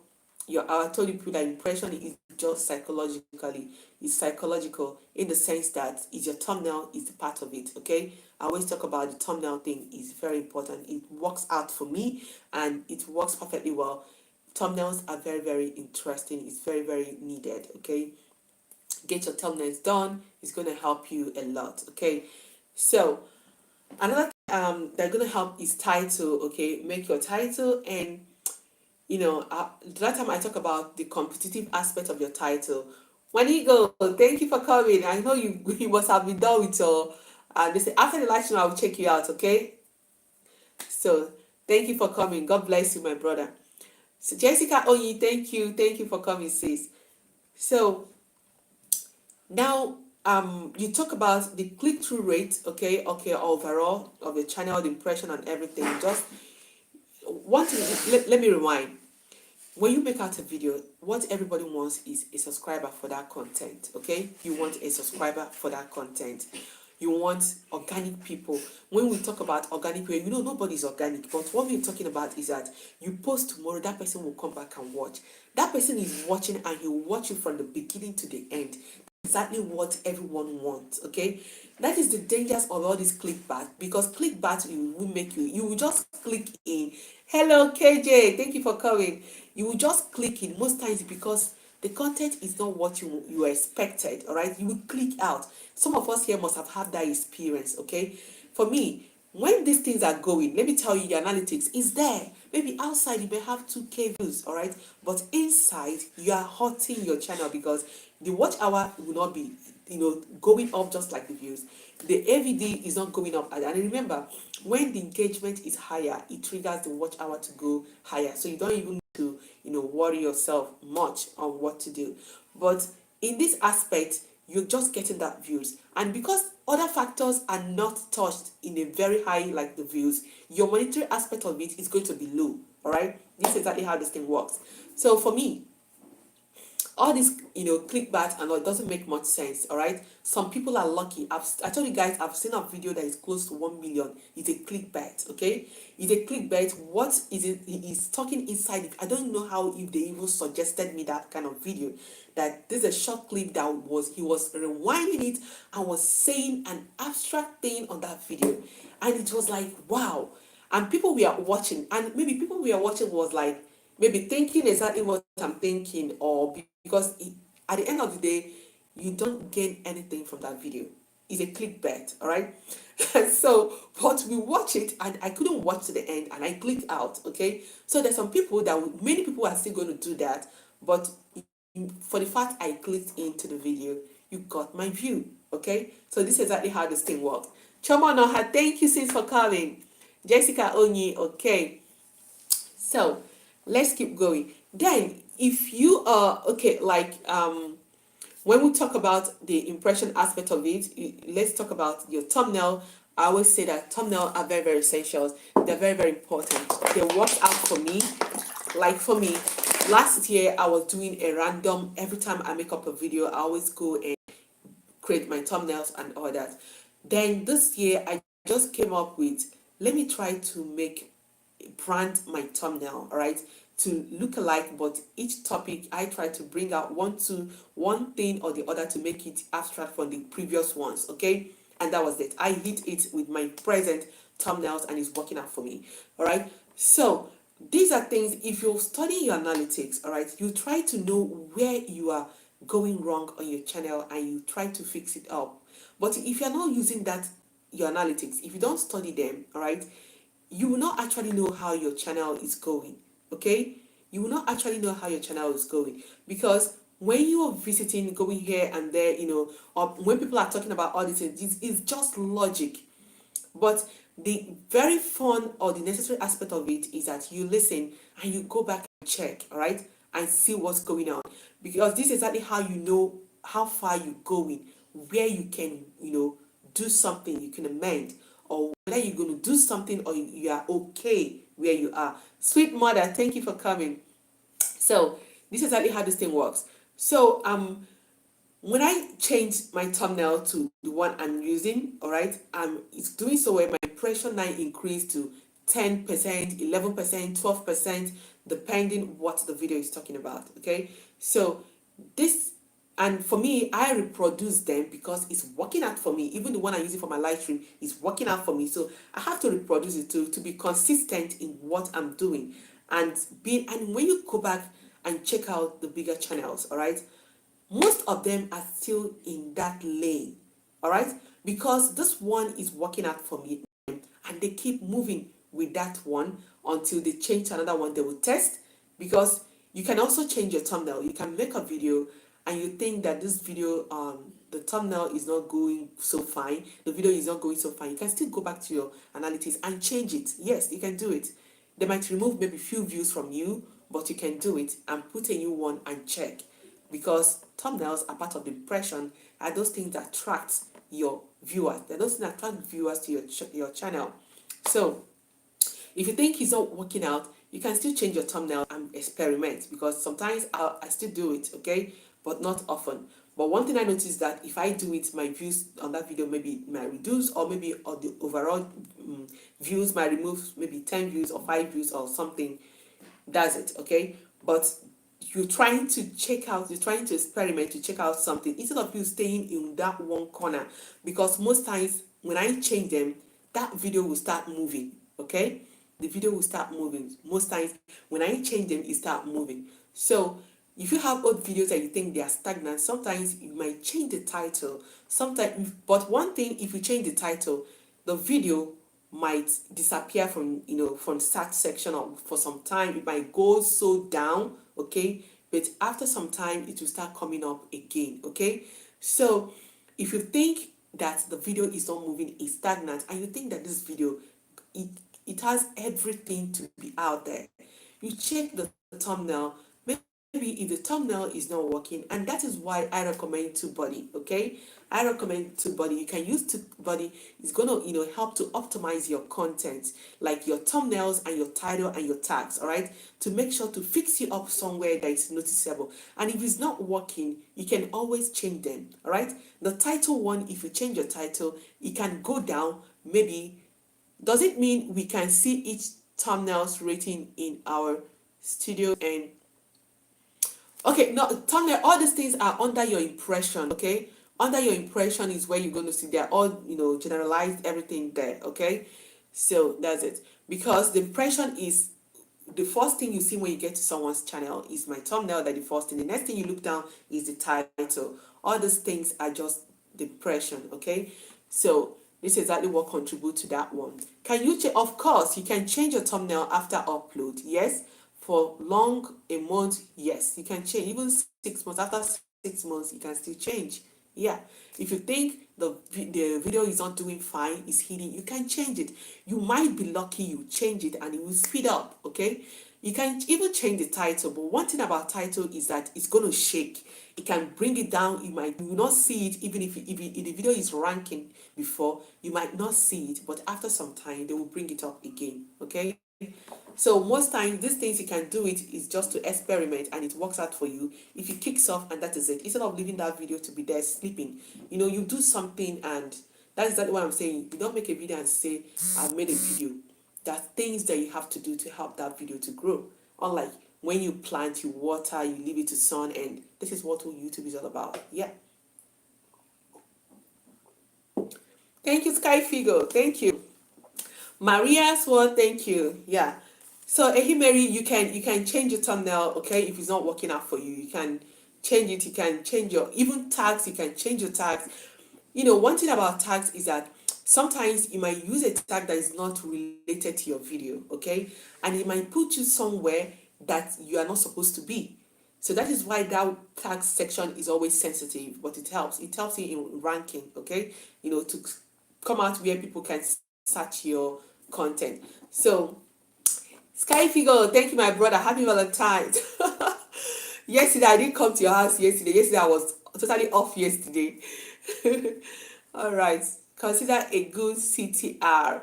I told you people that impression is just it's psychological, in the sense that is your thumbnail is the part of it, okay? I always talk about the thumbnail thing is very important. It works out for me, and it works perfectly well. Thumbnails are very, very interesting. It's very, very needed, okay? Get your thumbnails done. It's going to help you a lot, okay? So another they're going to help is title, okay? Make your title, and the last time I talk about the competitive aspect of your title. Wanigo, thank you for coming. I know you must have been done with your they say after the live stream I will check you out, okay? So thank you for coming. God bless you, my brother. So Jessica Oyi, thank you for coming, sis. So now you talk about the click-through rate, okay, overall of the channel, the impression and everything. Just one thing, let me rewind. When you make out a video, what everybody wants is a subscriber for that content, okay? You want a subscriber for that content. You want organic people. When we talk about organic people, nobody's organic, but what we're talking about is that you post tomorrow, that person will come back and watch. That person is watching and he'll watch you from the beginning to the end. Exactly what everyone wants. Okay, that is the dangers of all this clickbait, because clickbait will make you will just click in. Hello KJ, thank you for coming. You will just click in most times because the content is not what you expected. All right, you will click out. Some of us here must have had that experience. Okay, for me, when these things are going, let me tell you, your analytics is there. Maybe outside you may have 2K views, all right, but inside you are hurting your channel because the watch hour will not be going up just like the views. The AVD is not going up, and remember, when the engagement is higher, it triggers the watch hour to go higher, so you don't even need to worry yourself much on what to do. But in this aspect, you're just getting that views, and because other factors are not touched in a very high like the views, your monetary aspect of it is going to be low. All right, this is exactly how this thing works. So for me, all this clickbait and all, it doesn't make much sense. All right, some people are lucky. I told you guys, I've seen a video that is close to 1 million. It's a clickbait. Okay, it's a clickbait. What is it? He's talking inside it. I don't know how, if they even suggested me that kind of video, that there's a short clip that he was rewinding it and was saying an abstract thing on that video, and it was like, wow. And people we are watching, and maybe people we are watching was like maybe thinking exactly what I'm thinking, or because at the end of the day, you don't gain anything from that video. It's a clickbait, all right? So, but we watch it, and I couldn't watch to the end, and I clicked out, okay? So there's some people many people are still going to do that, but for the fact I clicked into the video, you got my view, okay? So this is exactly how this thing works. Choma Noha, thank you sis for coming. Jessica Onyi, okay. So let's keep going. Then if you are okay, like when we talk about the impression aspect of it, let's talk about your thumbnail. I always say that thumbnail are very, very essential. They're very, very important. They work out for me. Like for me, last year I was doing a random, every time I make up a video, I always go and create my thumbnails and all that. Then this year I just came up with, let me try to brand my thumbnail, all right, to look alike, but each topic I try to bring out one thing or the other to make it abstract from the previous ones. Okay, and that was it. I hit it with my present thumbnails and it's working out for me. All right, so these are things, if you're studying your analytics, all right, you try to know where you are going wrong on your channel and you try to fix it up. But if you're not using that, your analytics, if you don't study them, all right, you will not actually know how your channel is going. Okay, you will not actually know how your channel is going, because when you are visiting, going here and there, or when people are talking about all these things, it's just logic. But the very fun or the necessary aspect of it is that you listen and you go back and check, all right, and see what's going on, because this is exactly how you know how far you're going, where you can do something, you can amend, or whether you're going to do something or you are okay where you are. Sweet mother, thank you for coming. So this is exactly how this thing works. So when I changed my thumbnail to the one I'm using, all right, it's doing so where my impression now increased to 10%, 11%, 12%, depending what the video is talking about. Okay, so this, and for me, I reproduce them because it's working out for me. Even the one I use it for my live stream is working out for me, so I have to reproduce it to be consistent in what I'm doing, and when you go back and check out the bigger channels, all right, most of them are still in that lane, all right, because this one is working out for me, and they keep moving with that one until they change to another one they will test. Because you can also change your thumbnail. You can make a video and you think that this video, the thumbnail is not going so fine, the video is not going so fine, you can still go back to your analytics and change it. Yes, you can do it. They might remove maybe few views from you, but you can do it and put a new one and check, because thumbnails are part of the impression, are those things that attract your viewers. They're those things that attract viewers to your channel. So if you think it's not working out, you can still change your thumbnail and experiment, because sometimes I still do it, okay, but not often. But one thing I noticed that if I do it, my views on that video maybe might reduce, or maybe or the overall views might remove maybe 10 views or 5 views or something. That's it, okay? But you're trying to check out, you're trying to experiment to check out something instead of you staying in that one corner, because most times when I change them, that video will start moving, okay? The video will start moving. Most times when I change them, it start moving. So if you have old videos and you think they are stagnant, sometimes you might change the title. Sometimes, but one thing, if you change the title, the video might disappear from from start section, or for some time it might go so down, okay, but after some time it will start coming up again, okay. So if you think that the video is not moving, is stagnant, and you think that this video, it it has everything to be out there, you check the thumbnail. Maybe if the thumbnail is not working, and that is why I recommend Tubuddy, okay. I recommend Tubuddy. You can use Tubuddy. It's gonna help to optimize your content, like your thumbnails and your title and your tags, all right, to make sure to fix you up somewhere that is noticeable. And if it's not working, you can always change them, all right. The title one, if you change your title, it can go down. Maybe, does it mean we can see each thumbnails rating in our studio? And okay, no, thumbnail, all these things are under your impression, okay? Under your impression is where you're going to see they're all, generalized, everything there, okay? So that's it. Because the impression is the first thing you see when you get to someone's channel is my thumbnail, that the first thing. The next thing you look down is the title. All these things are just the impression, okay? So this is exactly what contributes to that one. Can you change? Of course, you can change your thumbnail after upload, yes. For long, a month, yes, you can change. Even 6 months, after 6 months, you can still change. Yeah, if you think the video is not doing fine, is hitting, you can change it. You might be lucky you change it and it will speed up, okay. You can even change the title, but one thing about title is that it's going to shake. It can bring it down. You will not see it. Even if the video is ranking before, you might not see it, but after some time they will bring it up again, okay. So most times these things, you can do it is just to experiment, and it works out for you. If it kicks off, and that is it, instead of leaving that video to be there sleeping, you do something. And that's exactly what I'm saying. You don't make a video and say, I've made a video. There are things that you have to do to help that video to grow. Unlike when you plant, you water, you leave it to sun, and this is what YouTube is all about. Yeah. Thank you, Sky Figure. Thank you. Maria as well, thank you. Yeah. So Mary, you can change your thumbnail, okay? If it's not working out for you, you can change it. You can change your even tags, you can change your tags. One thing about tags is that sometimes you might use a tag that is not related to your video, okay? And it might put you somewhere that you are not supposed to be. So that is why that tag section is always sensitive, but it helps. It helps you in ranking, okay? To come out where people can search your content. So Sky Figure, thank you, my brother. Happy Valentine's. Yesterday I didn't come to your house yesterday. Yesterday I was totally off yesterday. All right. Consider a good CTR.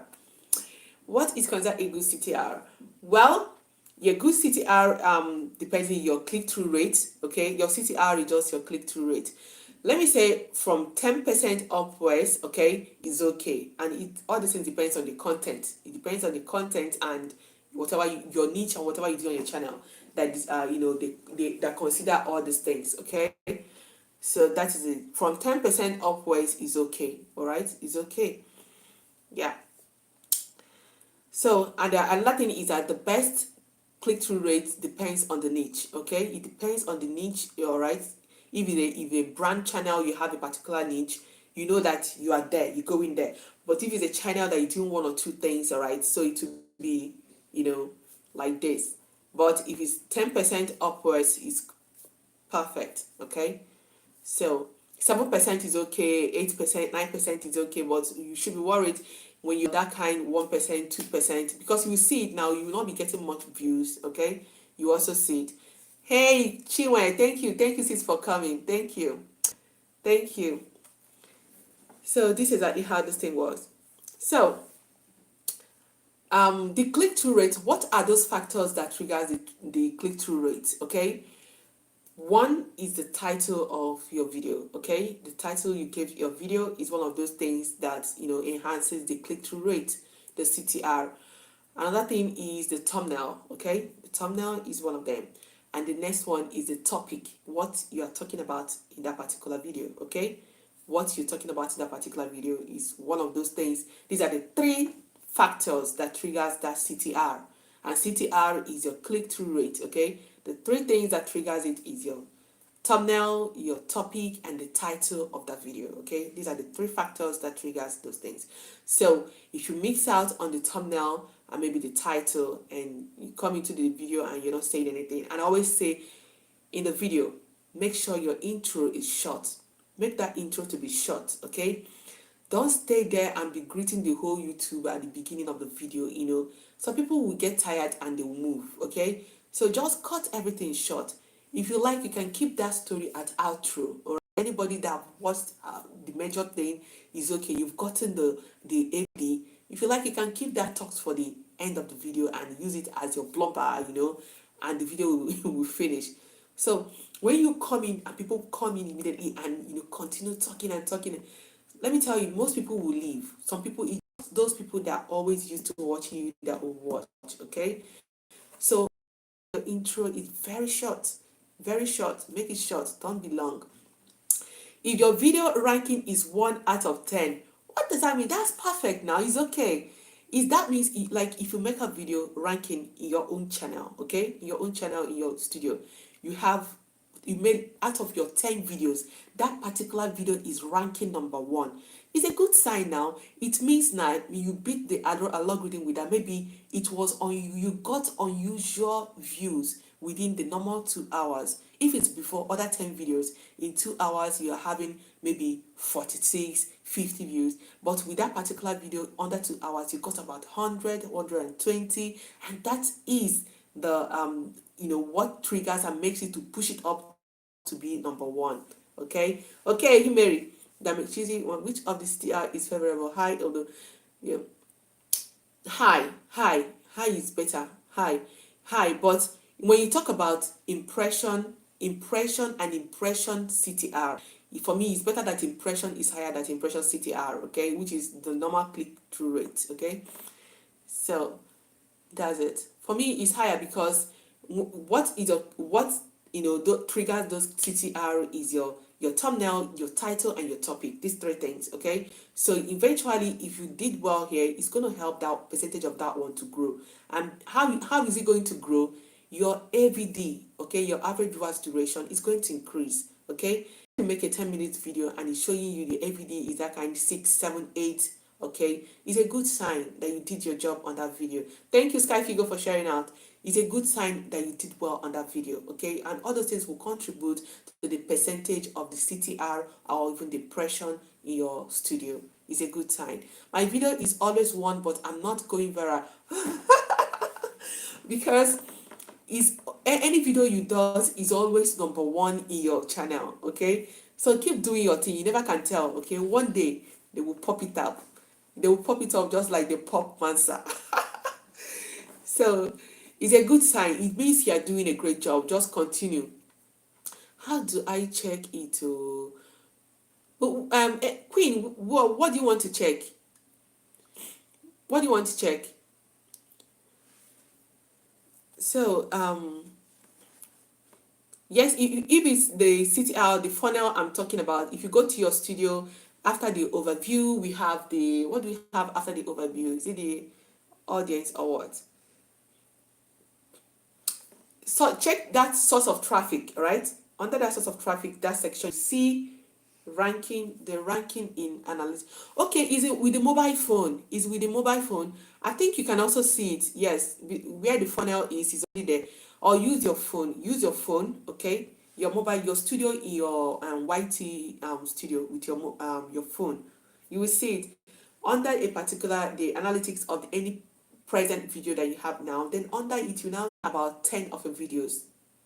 What is considered a good CTR? Well, your good CTR depends on your click-through rate. Okay, your CTR is just your click-through rate. Let me say from 10% upwards, okay, is okay. And it all this things depends on the content. It depends on the content and whatever your niche and whatever you do on your channel. That is they consider all these things, okay. So that is it. From 10% upwards is okay. All right, it's okay. Yeah. So, and another thing is that the best click-through rate depends on the niche, okay? It depends on the niche, all right? If a brand channel, you have a particular niche, you know that you are there, you go in there. But if it's a channel that you're doing one or two things, all right, so it will be, like this. But if it's 10% upwards, it's perfect, okay? So 7% is okay, 8%, 9% is okay, but you should be worried when you're that kind 1%, 2%, because you see it now, you will not be getting much views, okay? You also see it. Hey, Chinwe, thank you, sis, for coming. Thank you. So this is exactly how this thing works. So the click-through rate, what are those factors that triggers the click-through rate, okay? One is the title of your video. Okay, the title you give your video is one of those things that enhances the click-through rate, the CTR. Another thing is the thumbnail. Okay, the thumbnail is one of them, and the next one is the topic, what you are talking about in that particular video. Okay, what you're talking about in that particular video is one of those things. These are the three factors that triggers that CTR, and CTR is your click-through rate. Okay, the three things that triggers it is your thumbnail, your topic, and the title of that video. Okay, these are the three factors that triggers those things. So if you mix out on the thumbnail and maybe the title, and you come into the video and you're not saying anything, and I always say in the video, make sure your intro is short. Make that intro to be short. Okay, don't stay there and be greeting the whole YouTube at the beginning of the video. Some people will get tired and they will move. Okay, so just cut everything short. If you like, you can keep that story at outro, or anybody that watched the major thing is okay. You've gotten the AD. If you like, you can keep that talks for the end of the video and use it as your blubber, and the video will finish. So when you come in and people come in immediately and continue talking and talking, let me tell you, most people will leave. Some people, it's those people that are always used to watching you that will watch. Okay, so the intro is very short, very short. Make it short, don't be long. If your video ranking is 1 out of 10, what does that mean? That's perfect. Now it's okay. That means, like, if you make a video ranking in your own channel, okay, in your own channel, in your studio, you made, out of your 10 videos, that particular video is ranking number 1. It's a good sign. Now it means now you beat the algorithm with that. Maybe it was on you got unusual views within the normal 2 hours. If it's before other 10 videos, in 2 hours you're having maybe 46, 50 views, but with that particular video under 2 hours you got about 100, 120, and that is the what triggers and makes it to push it up to be number 1. Okay, Mary, that makes choosing one. Which of the CTR is favorable? High, although, yeah, high is better. High. But when you talk about impression and impression CTR, for me, it's better that impression is higher than impression CTR. Okay, which is the normal click-through rate. Okay, so that's it. For me, it's higher because triggers those CTR is your thumbnail, your title, and your topic. These three things. Okay, so eventually, if you did well here, it's going to help that percentage of that one to grow. And how is it going to grow? Your AVD, okay, your average viewers duration, is going to increase. Okay, you make a 10-minute video and it's showing you the AVD is that kind 6, 7, 8. Okay, it's a good sign that you did your job on that video. Thank you, Sky Figo, for sharing out. It's a good sign that you did well on that video. Okay, and all those things will contribute to the percentage of the CTR or even the impression in your studio. It's a good sign. My video is always 1, but I'm not going viral because any video you does is always number 1 in your channel. Okay, so keep doing your thing. You never can tell. Okay, one day they will pop it up. They will pop it up just like the pop Mansa. So it's a good sign. It means you are doing a great job. Just continue. How do I check it? Queen, what do you want to check? What do you want to check? So yes, if it's the CTR, the funnel I'm talking about, if you go to your studio, after the overview, we have what do we have after the overview? Is it the audience or what? So check that source of traffic, right? Under that source of traffic, that section, see the ranking in analytics. Okay, is it with the mobile phone? Is with the mobile phone? I think you can also see it. Yes, where the funnel is already there. Or use your phone. Use your phone, okay? Your mobile, your studio in your YT studio with your phone. You will see it under a particular the analytics of any present video that you have now. Then under it, you now have about 10 of your videos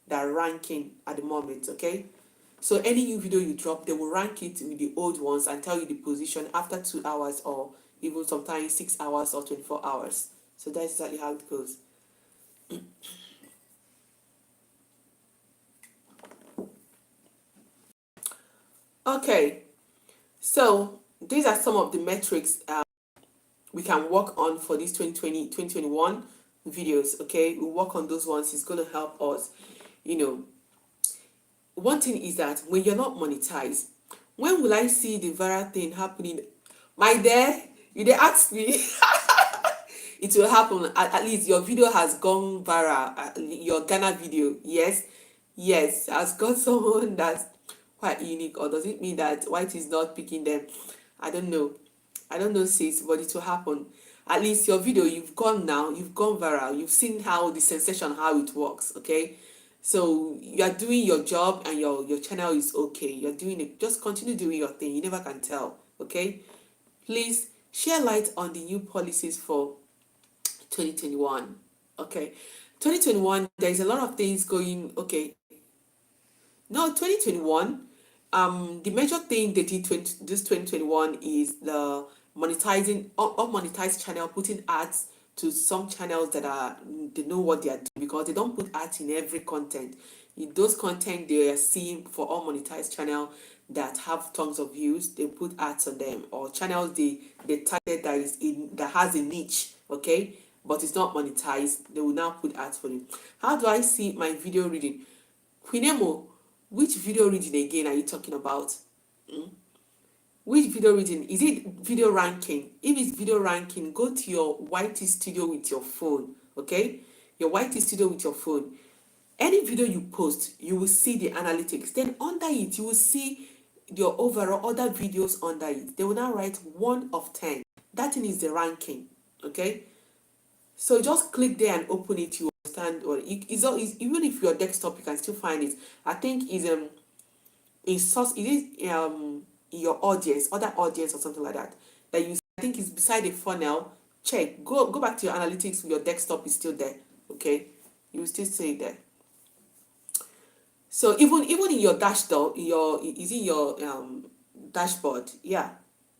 that are ranking at the moment. Okay, so any new video you drop, they will rank it with the old ones and tell you the position after 2 hours or even sometimes 6 hours or 24 hours. So that's exactly how it goes. Okay, so these are some of the metrics we can work on for these 2021 videos. Okay, we'll work on those ones. It's going to help us. You know, one thing is that when you're not monetized, when will I see the viral thing happening? My dear, you they ask me. It will happen. At least your video has gone viral. Your Ghana video, yes, yes, has got someone that's quite unique. Or does it mean that white is not picking them? I don't know. I don't know, sis, but it will happen. At least your video, you've gone now, you've gone viral, you've seen how the sensation, how it works, okay? So you are doing your job and your channel is okay. You're doing it. Just continue doing your thing. You never can tell, okay? Please share light on the new policies for 2021. Okay. 2021, there's a lot of things going, okay. No, 2021, the major thing they did this 2021 is the monetizing, unmonetized channel, putting ads to some channels that are, they know what they are doing, because they don't put ads in every content. In those content they are seeing for unmonetized channel that have tons of views, they put ads on them, or channels they target that is in, that has a niche, okay, but it's not monetized, they will now put ads for it. How do I see my video reading? Quinemo, which video reading again are you talking about? Which video reading? Is it video ranking? If it's video ranking, go to your YT studio with your phone, okay? Your YT studio with your phone. Any video you post, you will see the analytics. Then under it, you will see your overall other videos under it. They will now write 1 of 10. That thing is the ranking, okay? So just click there and open it. You understand, or even if your desktop, you can still find it. I think is in source. It is in your audience, other audience or something like that. That you, I think it's beside the funnel. Check. Go back to your analytics. Your desktop is still there. Okay, you will still see it there. So even in your dashboard, is in your dashboard. Yeah.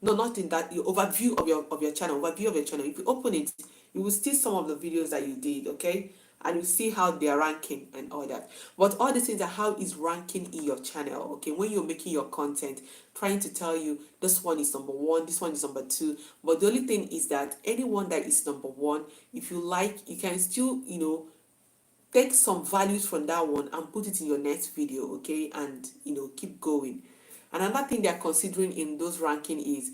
No, not in that. Your overview of your channel. Overview of your channel. If you open it, you will see some of the videos that you did. Okay, and you see how they are ranking and all that. But all these things are how is ranking in your channel. Okay, when you're making your content, trying to tell you this one is number one, this one is number two. But the only thing is that anyone that is number one, if you like, you can still take some values from that one and put it in your next video, okay, and keep going. And another thing they're considering in those ranking is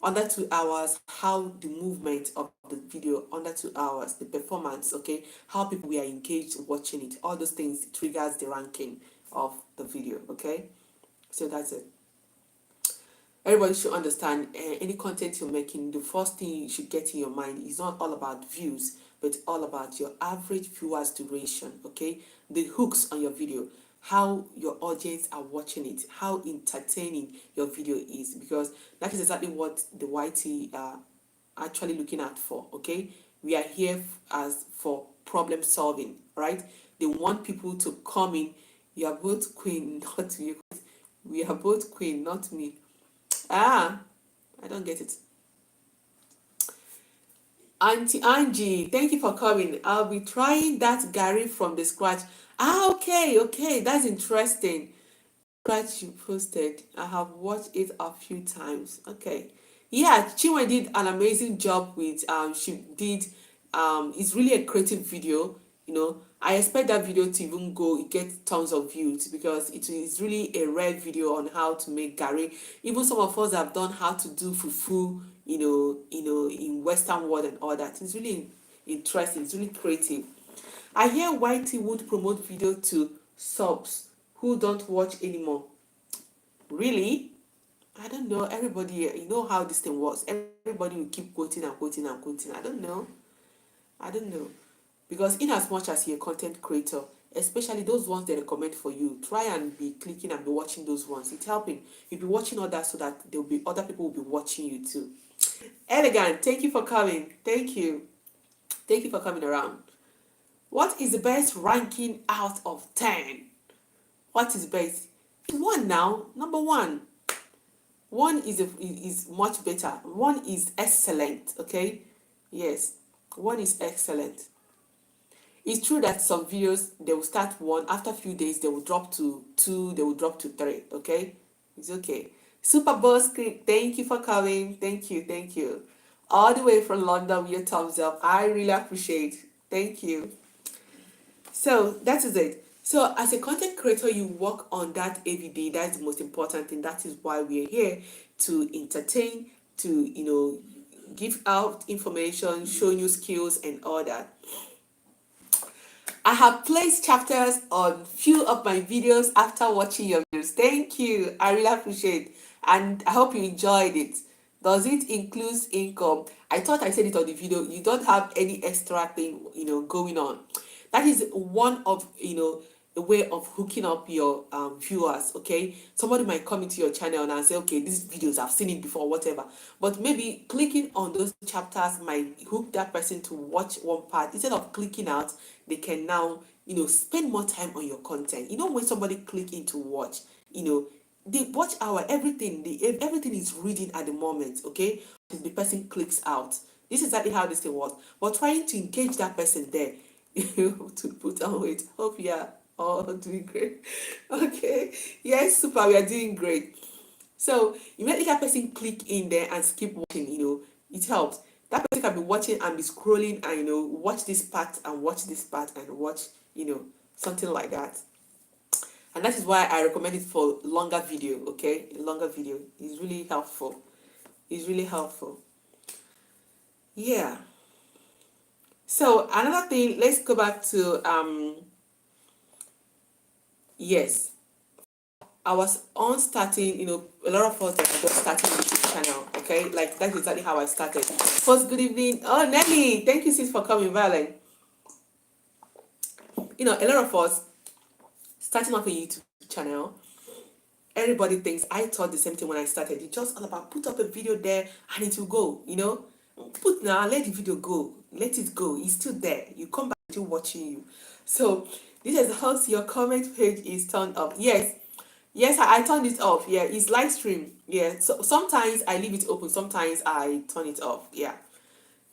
under 2 hours, how the movement of the video under 2 hours, the performance, okay, how people were engaged watching it, all those things triggers the ranking of the video, okay. So that's it. Everybody should understand, any content you're making, the first thing you should get in your mind is not all about views, but all about your average viewers duration, okay? The hooks on your video, how your audience are watching it, how entertaining your video is, because that is exactly what the YT are actually looking at for, okay? We are here as for problem solving, right? They want people to come in. You are both queen, not me. We are both queen, not me. Ah, I don't get it. Auntie Angie, thank you for coming. I'll be trying that Gary from the scratch. Ah, okay, that's interesting. Scratch you posted. I have watched it a few times. Okay. Yeah, Chinwe did an amazing job with she did it's really a creative video, I expect that video to even get tons of views, because it is really a rare video on how to make gari. Even some of us have done how to do fufu, in Western world and all that. It's really interesting, it's really creative. I hear YT would promote video to subs who don't watch anymore. Really? I don't know. Everybody, you know how this thing works. Everybody will keep quoting and quoting and quoting. I don't know. Because in as much as you're a content creator, especially those ones they recommend for you, try and be clicking and be watching those ones. It's helping. You'll be watching others so that there'll be other people will be watching you too. Elegant, thank you for coming. Thank you. Thank you for coming around. What is the best ranking out of 10? What is best? One now. Number one. One is much better. One is excellent. Okay. Yes. One is excellent. It's true that some videos they will start one, after a few days they will drop to two, they will drop to three. Okay. It's okay. Super Boss, thank you for coming. Thank you, thank you. All the way from London with your thumbs up. I really appreciate. Thank you. So that is it. So as a content creator, you work on that every day. That's the most important thing. That is why we're here, to entertain, to give out information, show you skills and all that. I have placed chapters on few of my videos after watching your videos. Thank you. I really appreciate, and I hope you enjoyed it. Does it include income? I thought I said it on the video. You don't have any extra thing, going on. That is one of, a way of hooking up your viewers. Okay, somebody might come into your channel and say, okay, these videos I've seen it before, whatever. But maybe clicking on those chapters might hook that person to watch one part. Instead of clicking out, they can now, spend more time on your content. When somebody click into watch, they watch our everything. Everything is reading at the moment. Okay, the person clicks out. This is exactly how this thing works. But trying to engage that person there, to put on weight. Hope you are all doing great. Okay, yes, super. We are doing great. So you make that person click in there and skip watching. It helps. That person can be watching and be scrolling and watch this part and watch this part and watch something like that. And that is why I recommend it for longer video. Okay, longer video is really helpful. It's really helpful. Yeah. So another thing, let's go back to yes. I was on starting, a lot of us are just starting YouTube channel, okay? Like that's exactly how I started. First, good evening. Oh, Nelly, thank you sis for coming, Valen. A lot of us starting off a YouTube channel. Everybody thinks, I thought the same thing when I started. It's just all about put up a video there and it will go, Put now, let the video go. Let it go. It's still there. You come back to watching you. So this is how your comment page is turned up. Yes, I turned it off. Yeah, it's live stream. Yeah, so sometimes I leave it open. Sometimes I turn it off. Yeah,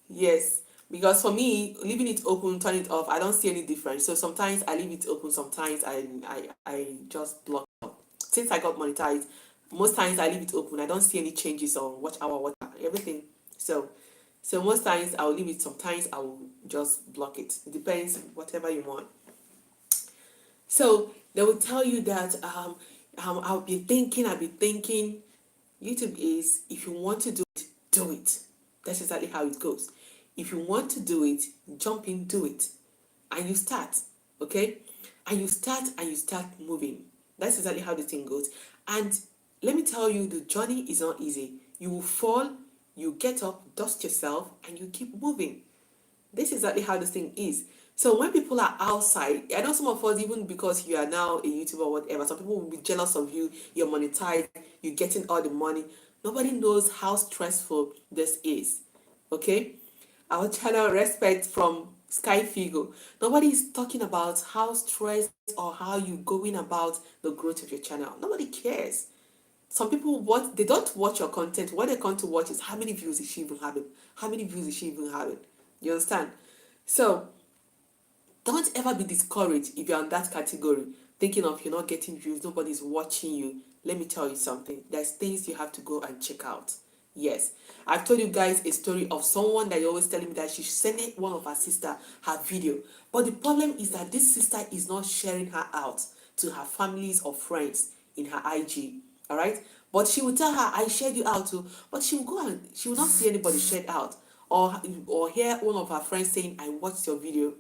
yes, because for me, leaving it open, turn it off, I don't see any difference. So sometimes I leave it open. Sometimes I just block it. Since I got monetized, most times I leave it open. I don't see any changes on watch hour, everything. So most times I'll leave it. Sometimes I will just block it. It depends, whatever you want. So they will tell you that I'll be thinking. YouTube is, if you want to do it, do it. That's exactly how it goes. If you want to do it, jump in, do it. And you start, okay? And you start moving. That's exactly how the thing goes. And let me tell you, the journey is not easy. You will fall, you get up, dust yourself, and you keep moving. This is exactly how this thing is. So when people are outside, I know some of us, even because you are now a YouTuber or whatever, some people will be jealous of you, you're monetized, you're getting all the money. Nobody knows how stressful this is. Okay? Our channel Respect from Sky Figo. Nobody is talking about how stressed or how you going about the growth of your channel. Nobody cares. Some people they don't watch your content. What they come to watch is how many views is she even having? How many views is she even having? You understand? So don't ever be discouraged if you're in that category, thinking of you're not getting views, nobody's watching you. Let me tell you something. There's things you have to go and check out. Yes, I've told you guys a story of someone that you're always telling me that she's sending one of her sister her video. But the problem is that this sister is not sharing her out to her families or friends in her IG. All right? But she will tell her, I shared you out too. But she will go and she will not see anybody shared out. Or hear one of her friends saying, I watched your video.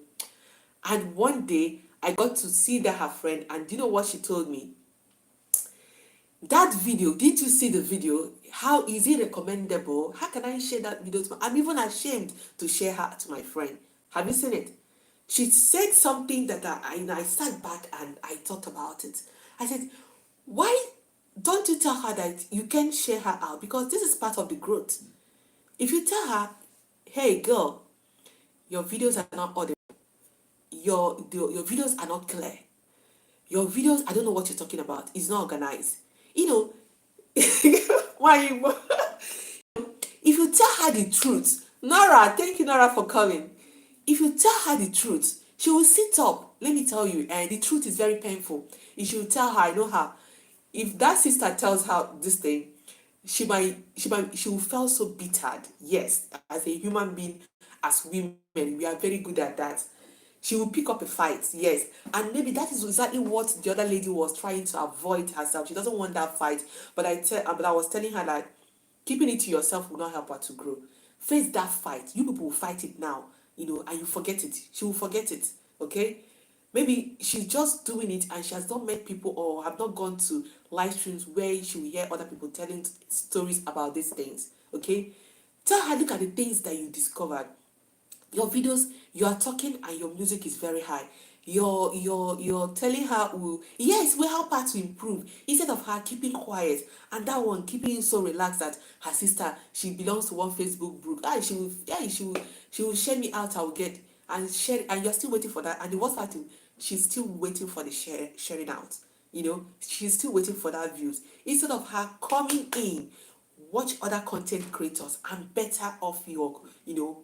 And one day, I got to see that her friend, and do you know what she told me? That video, did you see the video? How is it recommendable? How can I share that video? I'm even ashamed to share her to my friend. Have you seen it? She said something that I sat back and I thought about it. I said, why don't you tell her that you can share her out? Because this is part of the growth. If you tell her, hey girl, your videos are not audible. Your videos are not clear. Your videos, I don't know what you're talking about. It's not organized. Why you if you tell her the truth, Nora, thank you, Nora, for coming. If you tell her the truth, she will sit up. Let me tell you, and the truth is very painful. If you tell her, I know her, if that sister tells her this thing, she will feel so bittered. Yes, as a human being, as women, we are very good at that. She will pick up a fight, yes, and maybe that is exactly what the other lady was trying to avoid herself. She doesn't want that fight, but but I was telling her that keeping it to yourself will not help her to grow. Face that fight. You people will fight it now, and you forget it. She will forget it. Okay? Maybe she's just doing it and she has not met people or have not gone to live streams where she will hear other people telling stories about these things. Okay? Tell her, look at the things that you discovered. Your videos, you are talking and your music is very high. You're telling her, yes, will help her to improve instead of her keeping quiet, and that one keeping so relaxed that her sister, she belongs to one Facebook group. She will share me out. I will get and share, and you're still waiting for that. And the worst part is she's still waiting for the sharing out. She's still waiting for that views instead of her coming in. Watch other content creators and better off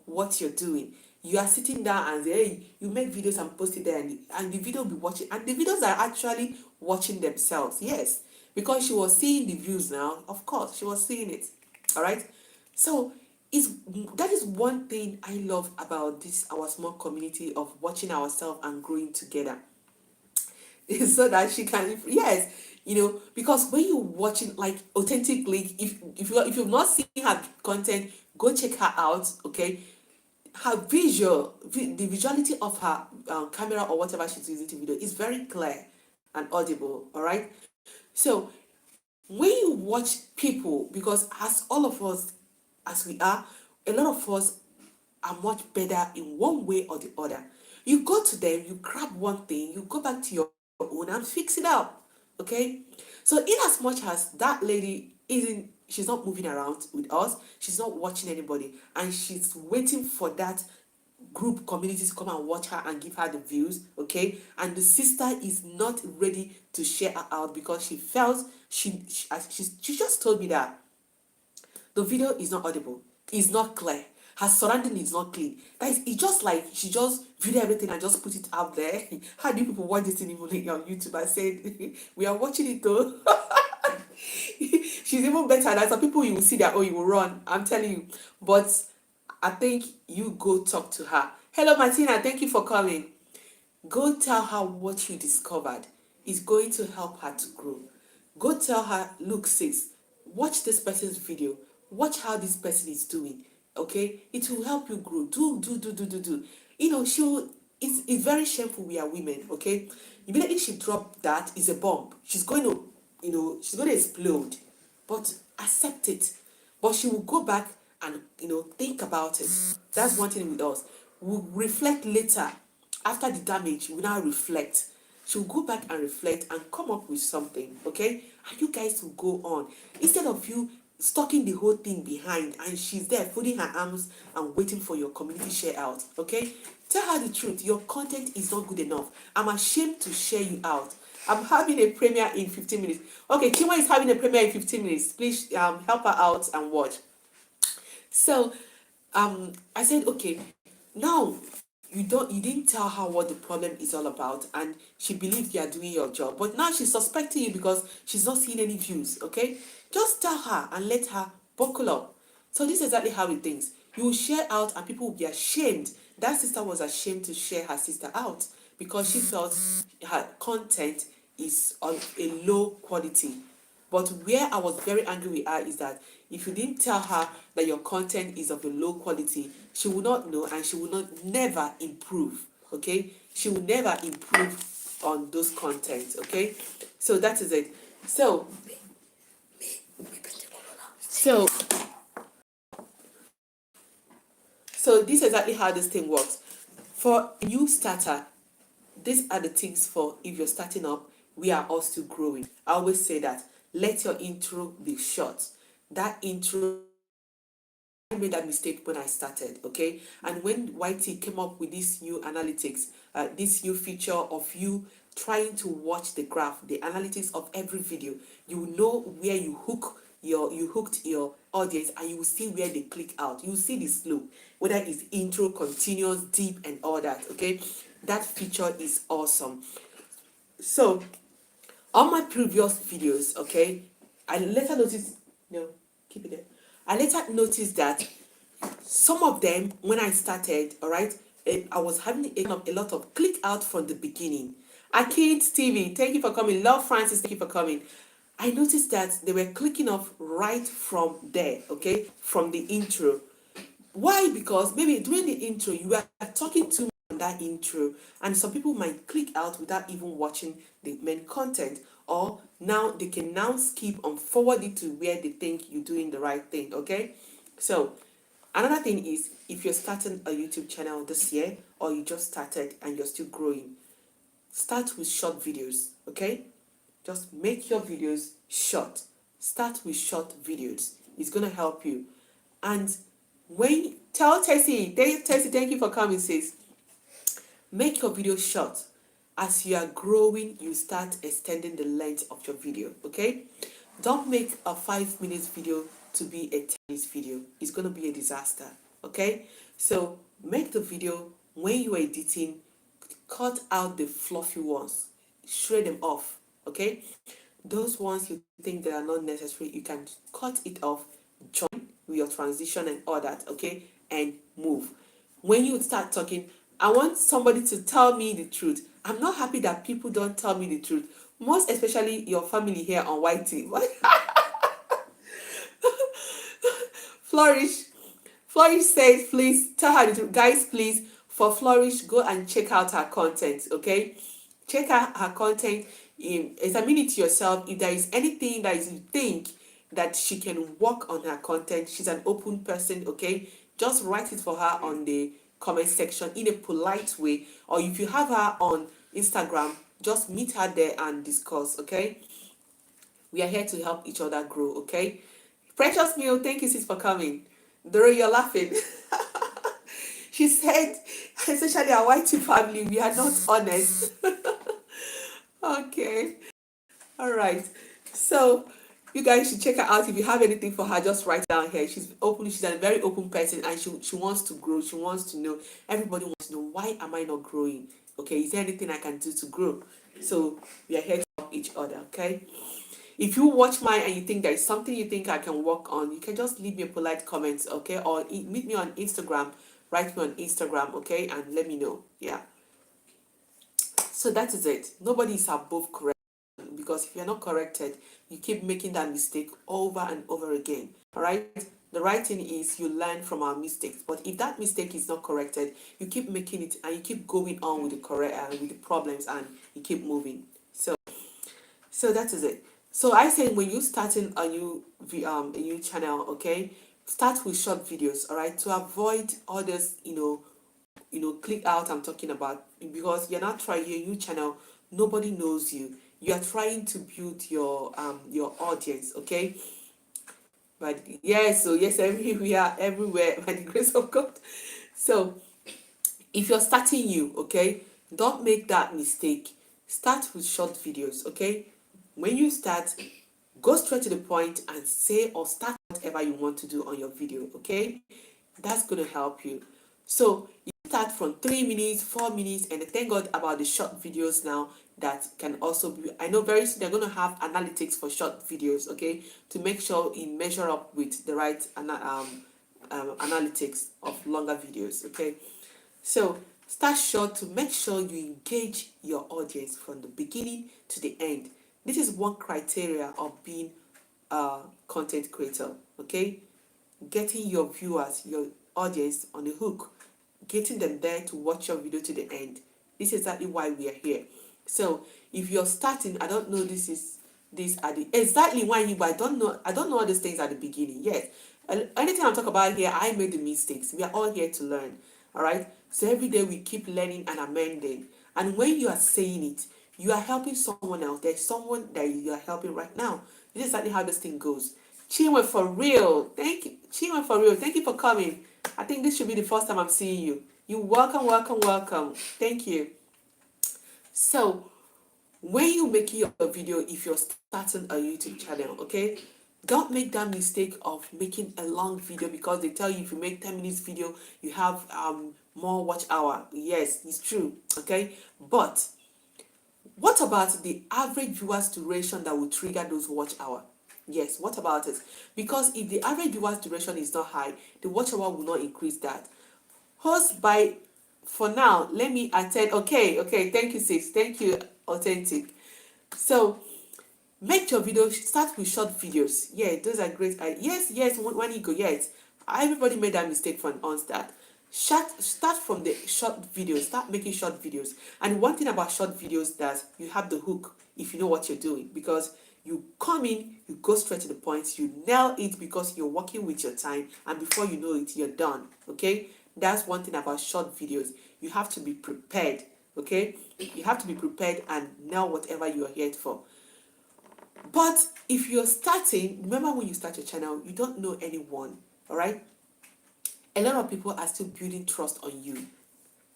what you're doing. You are sitting down and hey, you make videos and post it there, and the video will be watching, and the videos are actually watching themselves. Yes, because she was seeing the views now. Of course, she was seeing it. All right. So that is one thing I love about this our small community of watching ourselves and growing together. So that she can, yes, because when you're watching like authentically, if you've not seen her content, go check her out. Okay, her the visuality of her camera or whatever she's using to video is very clear and audible. All right. So when you watch people, because as all of us as we are, a lot of us are much better in one way or the other. You go to them, you grab one thing, you go back to your own and fix it up. Okay? So in as much as that lady she's not moving around with us, she's not watching anybody, and she's waiting for that group community to come and watch her and give her the views, okay? And the sister is not ready to share her out because she felt she just told me that the video is not audible, it's not clear, her surrounding is not clean. Guys, it's just like she just video everything and just put it out there. How do people watch this thing even on YouTube? I said, we are watching it though. She's even better than some people. You will see that, oh, you will run. I'm telling you. But I think you go talk to her. Hello, Martina. Thank you for coming. Go tell her what you discovered. It's going to help her to grow. Go tell her, look, sis, watch this person's video. Watch how this person is doing. Okay? It will help you grow. Do. It's very shameful we are women, okay? Immediately she dropped that, is a bomb. She's going to explode. But accept it. But she will go back and think about it. That's one thing with us. We'll reflect later. After the damage, we now reflect. She'll go back and reflect and come up with something, okay? And you guys will go on. Instead of you stalking the whole thing behind and she's there folding her arms and waiting for your community share out, okay? Tell her the truth. Your content is not good enough. I'm ashamed to share you out. I'm having a premiere in 15 minutes. Okay, Chima is having a premiere in 15 minutes. Please help her out and watch. So I said, okay, now you didn't tell her what the problem is all about, and she believes you are doing your job, but now she's suspecting you because she's not seeing any views. Okay, just tell her and let her buckle up. So this is exactly how it thinks. You will share out and people will be ashamed. That sister was ashamed to share her sister out because she felt her content is of a low quality. But where I was very angry with her is that if you didn't tell her that your content is of a low quality, she will not know and she will not never improve. Okay? She will never improve on those contents. Okay? So that is it. So this is exactly how this thing works. For a new starter, these are the things for if you're starting up, we are all still growing. I always say that. Let your intro be short. That intro, I made that mistake when I started, okay? And when YT came up with this new analytics, this new feature of you trying to watch the graph, the analytics of every video, you will know where you hooked your audience, and you will see where they click out. You will see the slope, whether it's intro, continuous, deep, and all that, okay? That feature is awesome. So On my previous videos, okay, I later noticed, no, keep it there. I later noticed that some of them, when I started, all right, I was having a lot of click out from the beginning. Akid TV, thank you for coming. Love Francis, thank you for coming. I noticed that they were clicking off right from there, okay, from the intro. Why? Because maybe during the intro you are talking too much on that intro, and some people might click out without even watching the main content, or now they can now skip and forward it to where they think you're doing the right thing. Okay, so another thing is, if you're starting a YouTube channel this year, or you just started and you're still growing, start with short videos. Okay, just make your videos short. Start with short videos. It's gonna help you. And when tell Tessie, Tessie, thank you for coming, sis. Make your video short. As you are growing, you start extending the length of your video. Okay, don't make a 5 minutes video to be a 10 minutes video. It's gonna be a disaster. Okay, so make the video when you are editing. Cut out the fluffy ones, shred them off. Okay, those ones you think that are not necessary, you can cut it off, join with your transition and all that. Okay, and move. When you start talking, I want somebody to tell me the truth. I'm not happy that people don't tell me the truth, most especially your family here on YT. Flourish. Flourish says, please tell her the truth. Guys, please, for Flourish, go and check out her content, okay? Check out her content. Examine it yourself. If there is anything that you think that she can work on her content, she's an open person, okay? Just write it for her on the comment section in a polite way. Or if you have her on Instagram, just meet her there and discuss, okay? We are here to help each other grow, okay? Precious Meal, thank you sis for coming. Doro, you're laughing. She said, especially our white family, we are not honest. Okay, all right. So you guys should check her out. If you have anything for her, just write down here. She's open. She's a very open person, and she wants to grow. She wants to know. Everybody wants to know, why am I not growing? Okay, is there anything I can do to grow? So we are here to help each other. Okay. If you watch mine and you think there is something you think I can work on, you can just leave me a polite comment, okay? Or meet me on Instagram, write me on Instagram, okay? And let me know. Yeah. So that is it. Nobody is above correction, because if you're not corrected, you keep making that mistake over and over again. All right? The right thing is you learn from our mistakes. But if that mistake is not corrected, you keep making it and you keep going on with the with the problems, and you keep moving. So that is it. So I say, when you starting a new channel, okay, start with short videos, all right, to avoid all this, click out I'm talking about, because you're not trying your new channel, nobody knows you. You are trying to build your audience, okay? But yes, so yes, we are everywhere by the grace of God. So if you're starting new, okay, don't make that mistake. Start with short videos, okay? When you start, go straight to the point and say or start whatever you want to do on your video, okay? That's going to help you. So you start from 3 minutes, 4 minutes, and thank God about the short videos now that can also be, I know very soon they're going to have analytics for short videos, okay, to make sure it measure up with the right analytics of longer videos, okay? So start short to make sure you engage your audience from the beginning to the end. This is one criteria of being a content creator, okay? Getting your viewers, your audience on the hook, getting them there to watch your video to the end. This is exactly why we are here. So if you're starting, I don't know, this at the exactly why you, but I don't know all these things at the beginning. Yes, anything I'm talking about here, I made the mistakes. We are all here to learn. All right. So every day we keep learning and amending. And when you are saying it, you are helping someone else. There's someone that you are helping right now. This is exactly how this thing goes. Chinwe, for real. Thank you. Chinwe, for real. Thank you for coming. I think this should be the first time I'm seeing you. You welcome, welcome, welcome. Thank you. So when you make your video, if you're starting a YouTube channel, okay, don't make that mistake of making a long video, because they tell you if you make 10 minutes video, you have more watch hour. Yes, it's true, okay, but What about the average viewers duration that will trigger those watch hour? Yes, what about it? Because if the average viewers duration is not high, the watch hour will not increase that. Host by, for now, let me attend. Okay, thank you, sis. Thank you, Authentic. So make your video, start with short videos. Yeah, those are great. Yes, when you go, yes. Everybody made that mistake from onstart. Start from the short videos. Start making short videos. And one thing about short videos that you have the hook if you know what you're doing, because you come in, you go straight to the point, you nail it because you're working with your time, and before you know it, you're done. Okay, that's one thing about short videos. You have to be prepared. Okay, you have to be prepared and nail whatever you are here for. But if you're starting, remember when you start your channel, you don't know anyone, all right? A lot of people are still building trust on you.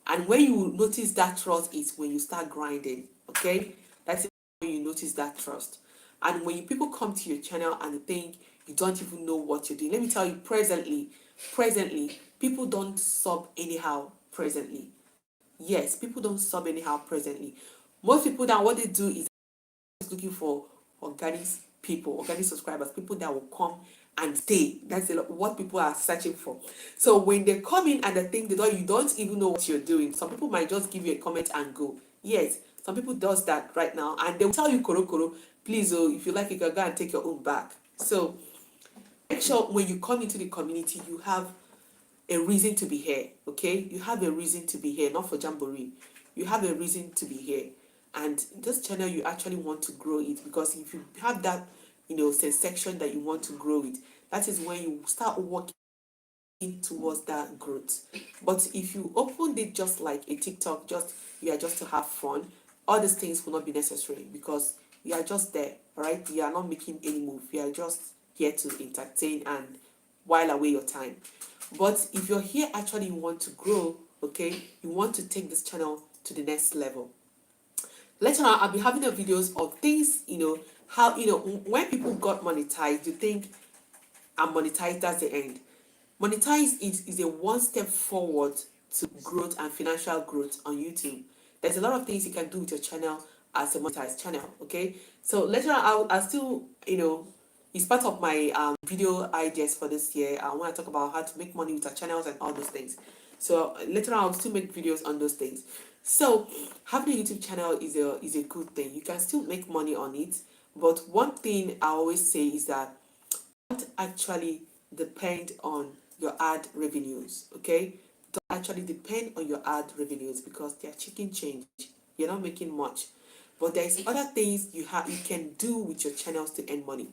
And when you notice that trust is when you start grinding, okay? That's when you notice that trust. And when people come to your channel and think you don't even know what you're doing, let me tell you, presently, people don't sub anyhow presently. Yes, people don't sub anyhow presently. Most people now, what they do is looking for organic people, organic subscribers, people that will come and stay. That's what people are searching for. So when they come in and they think you don't even know what you're doing, some people might just give you a comment and go. Yes, some people does that right now, and they will tell you, koro, please, oh, if you like, you can go and take your own back. So make sure when you come into the community, you have a reason to be here. Okay, you have a reason to be here, not for jamboree. You have a reason to be here, and this channel you actually want to grow it, because if you have that section that you want to grow it, that is when you start working towards that growth. But if you open it just like a TikTok, you are just to have fun, all these things will not be necessary, because you are just there. All right, you are not making any move, you are just here to entertain and while away your time. But if you're here actually you want to grow, okay, you want to take this channel to the next level. Later on, I'll be having the videos of things, how, when people got monetized, you think I'm monetized, that's the end. Monetize is a one step forward to growth and financial growth on YouTube. There's a lot of things you can do with your channel as a monetized channel, okay? So later on, I'll still, it's part of my video ideas for this year. I want to talk about how to make money with our channels and all those things. So later on, I'll still make videos on those things. So having a YouTube channel is a good thing. You can still make money on it. But one thing I always say is that don't actually depend on your ad revenues, okay? Don't actually depend on your ad revenues, because they're chicken change. You're not making much. But there's other things you can do with your channels to earn money.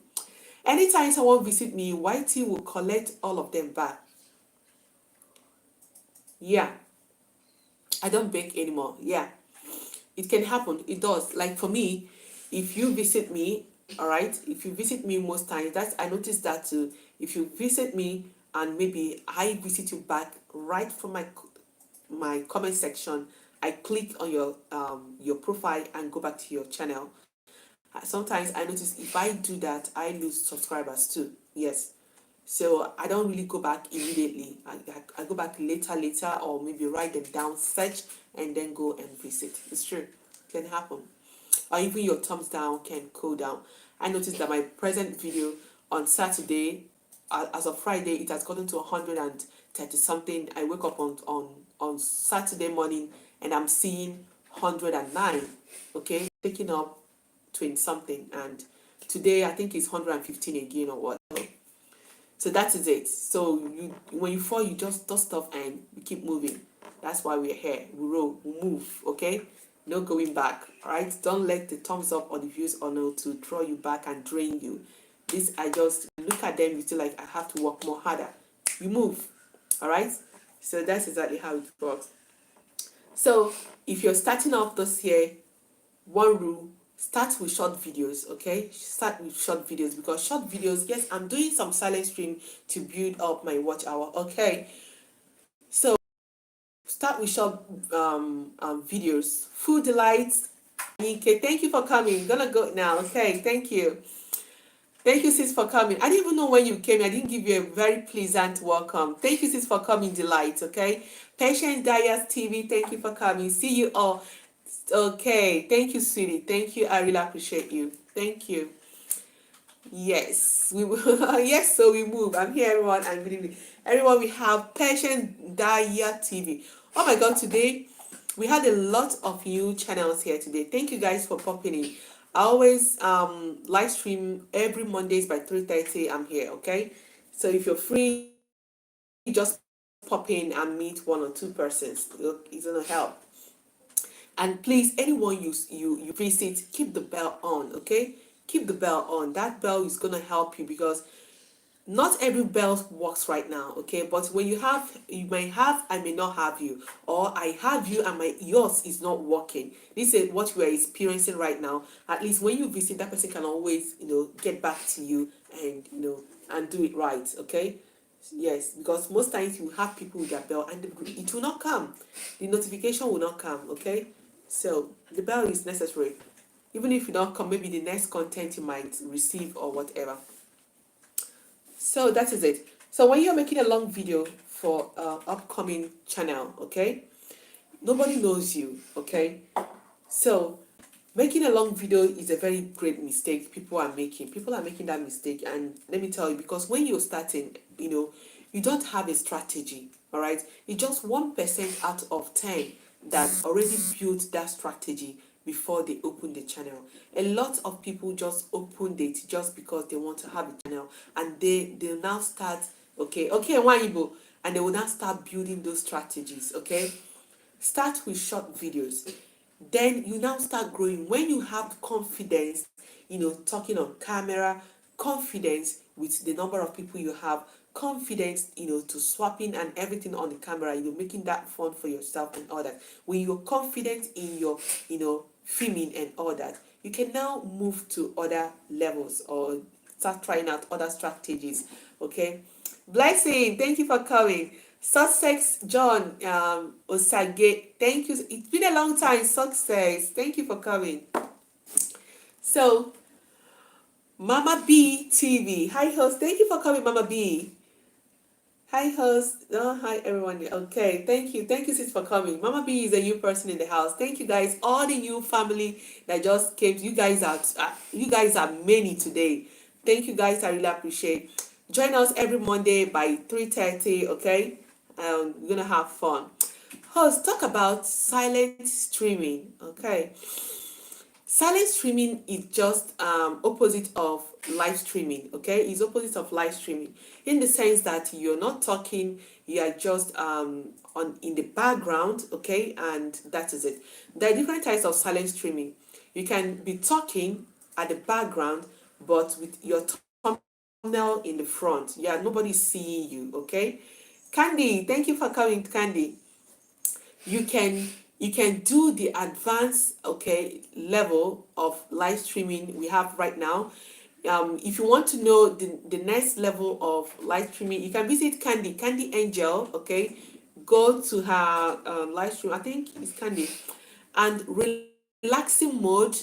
Anytime someone visit me, YT will collect all of them back. Yeah, I don't bake anymore. Yeah, it can happen. It does. Like for me, if you visit me, all right, if you visit me most times, I noticed that too. If you visit me and maybe I visit you back right from my comment section, I click on your profile and go back to your channel. Sometimes I notice if I do that, I lose subscribers too. Yes. So I don't really go back immediately. I go back later, or maybe write them down, search, and then go and visit. It's true. It can happen. Or even your thumbs down can cool down. I noticed that my present video on Saturday, as of Friday, it has gotten to 130 something. I wake up on Saturday morning and I'm seeing 109. Okay, taking up 20 something, and today I think it's 115 again or what. So that is it. So when you fall, you just dust off and we keep moving. That's why we're here. We roll, we move, okay? No going back, all right? Don't let the thumbs up or the views or no to draw you back and drain you. This, I just look at them, you feel like I have to work more harder. You move, all right? So that's exactly how it works. So if you're starting off this year, one rule: start with short videos. Okay, start with short videos, because short videos, yes, I'm doing some silent stream to build up my watch hour. Okay, so start with short videos. Food delights. Okay, thank you for coming. Gonna go now. Okay, thank you. Thank you, sis, for coming. I didn't even know when you came. I didn't give you a very pleasant welcome. Thank you, sis, for coming. Delight. Okay, Patient Dias TV. Thank you for coming. See you all. Okay, thank you, sweetie. Thank you. I really appreciate you. Thank you. Yes, we will. Yes, so we move. I'm here, everyone, and good evening. Everyone, we have Patient Daya TV. Oh my God, today we had a lot of new channels here today. Thank you guys for popping in. I always live stream every Mondays by 3:30. I'm here, okay? So if you're free, just pop in and meet one or two persons. It's gonna help. And please, anyone you visit, keep the bell on, okay? Keep the bell on. That bell is gonna help you because not every bell works right now, okay? But when you may have, I may not have you, or I have you and my yours is not working. This is what we are experiencing right now. At least when you visit, that person can always, get back to you and and do it right, okay? Yes, because most times you have people with their bell and it will not come. The notification will not come, okay? So the bell is necessary. Even if you don't come, maybe the next content you might receive or whatever. So that is it. So when you're making a long video for upcoming channel, okay, nobody knows you, okay. So making a long video is a very great mistake people are making. People are making that mistake, and let me tell you, because when you're starting, you don't have a strategy. All right, it's just 1% out of 10 that already built that strategy before they open the channel. A lot of people just opened it just because they want to have a channel, and they now start, okay, Wanyibo, and they will now start building those strategies. Okay, start with short videos, then you now start growing when you have confidence, talking on camera, confidence with the number of people you have, confidence, to swapping and everything on the camera, making that fun for yourself and all that. When you're confident in your, filming and all that, you can now move to other levels or start trying out other strategies. Okay, blessing, thank you for coming. Sussex John Osage, thank you. It's been a long time, Success. Thank you for coming. So, Mama B TV. Hi, host. Thank you for coming, Mama B. Hi, host. Oh, hi, everyone. Okay, thank you. Thank you, sis, for coming. Mama B is a new person in the house. Thank you, guys. All the new family that just came. You guys are many today. Thank you, guys. I really appreciate. Join us every Monday by 3:30. Okay, we're gonna have fun. Host, talk about silent streaming. Okay, silent streaming is just opposite of live streaming. Okay, it's opposite of live streaming in the sense that you're not talking, you are just on in the background. Okay, and that is it. There are different types of silent streaming. You can be talking at the background but with your thumbnail in the front. Yeah, nobody's seeing you. Okay, Candy, thank you for coming, Candy. You can do the advanced, level of live streaming we have right now. If you want to know the next level of live streaming, you can visit Candy Angel. Okay, go to her live stream, I think it's Candy, and relaxing mode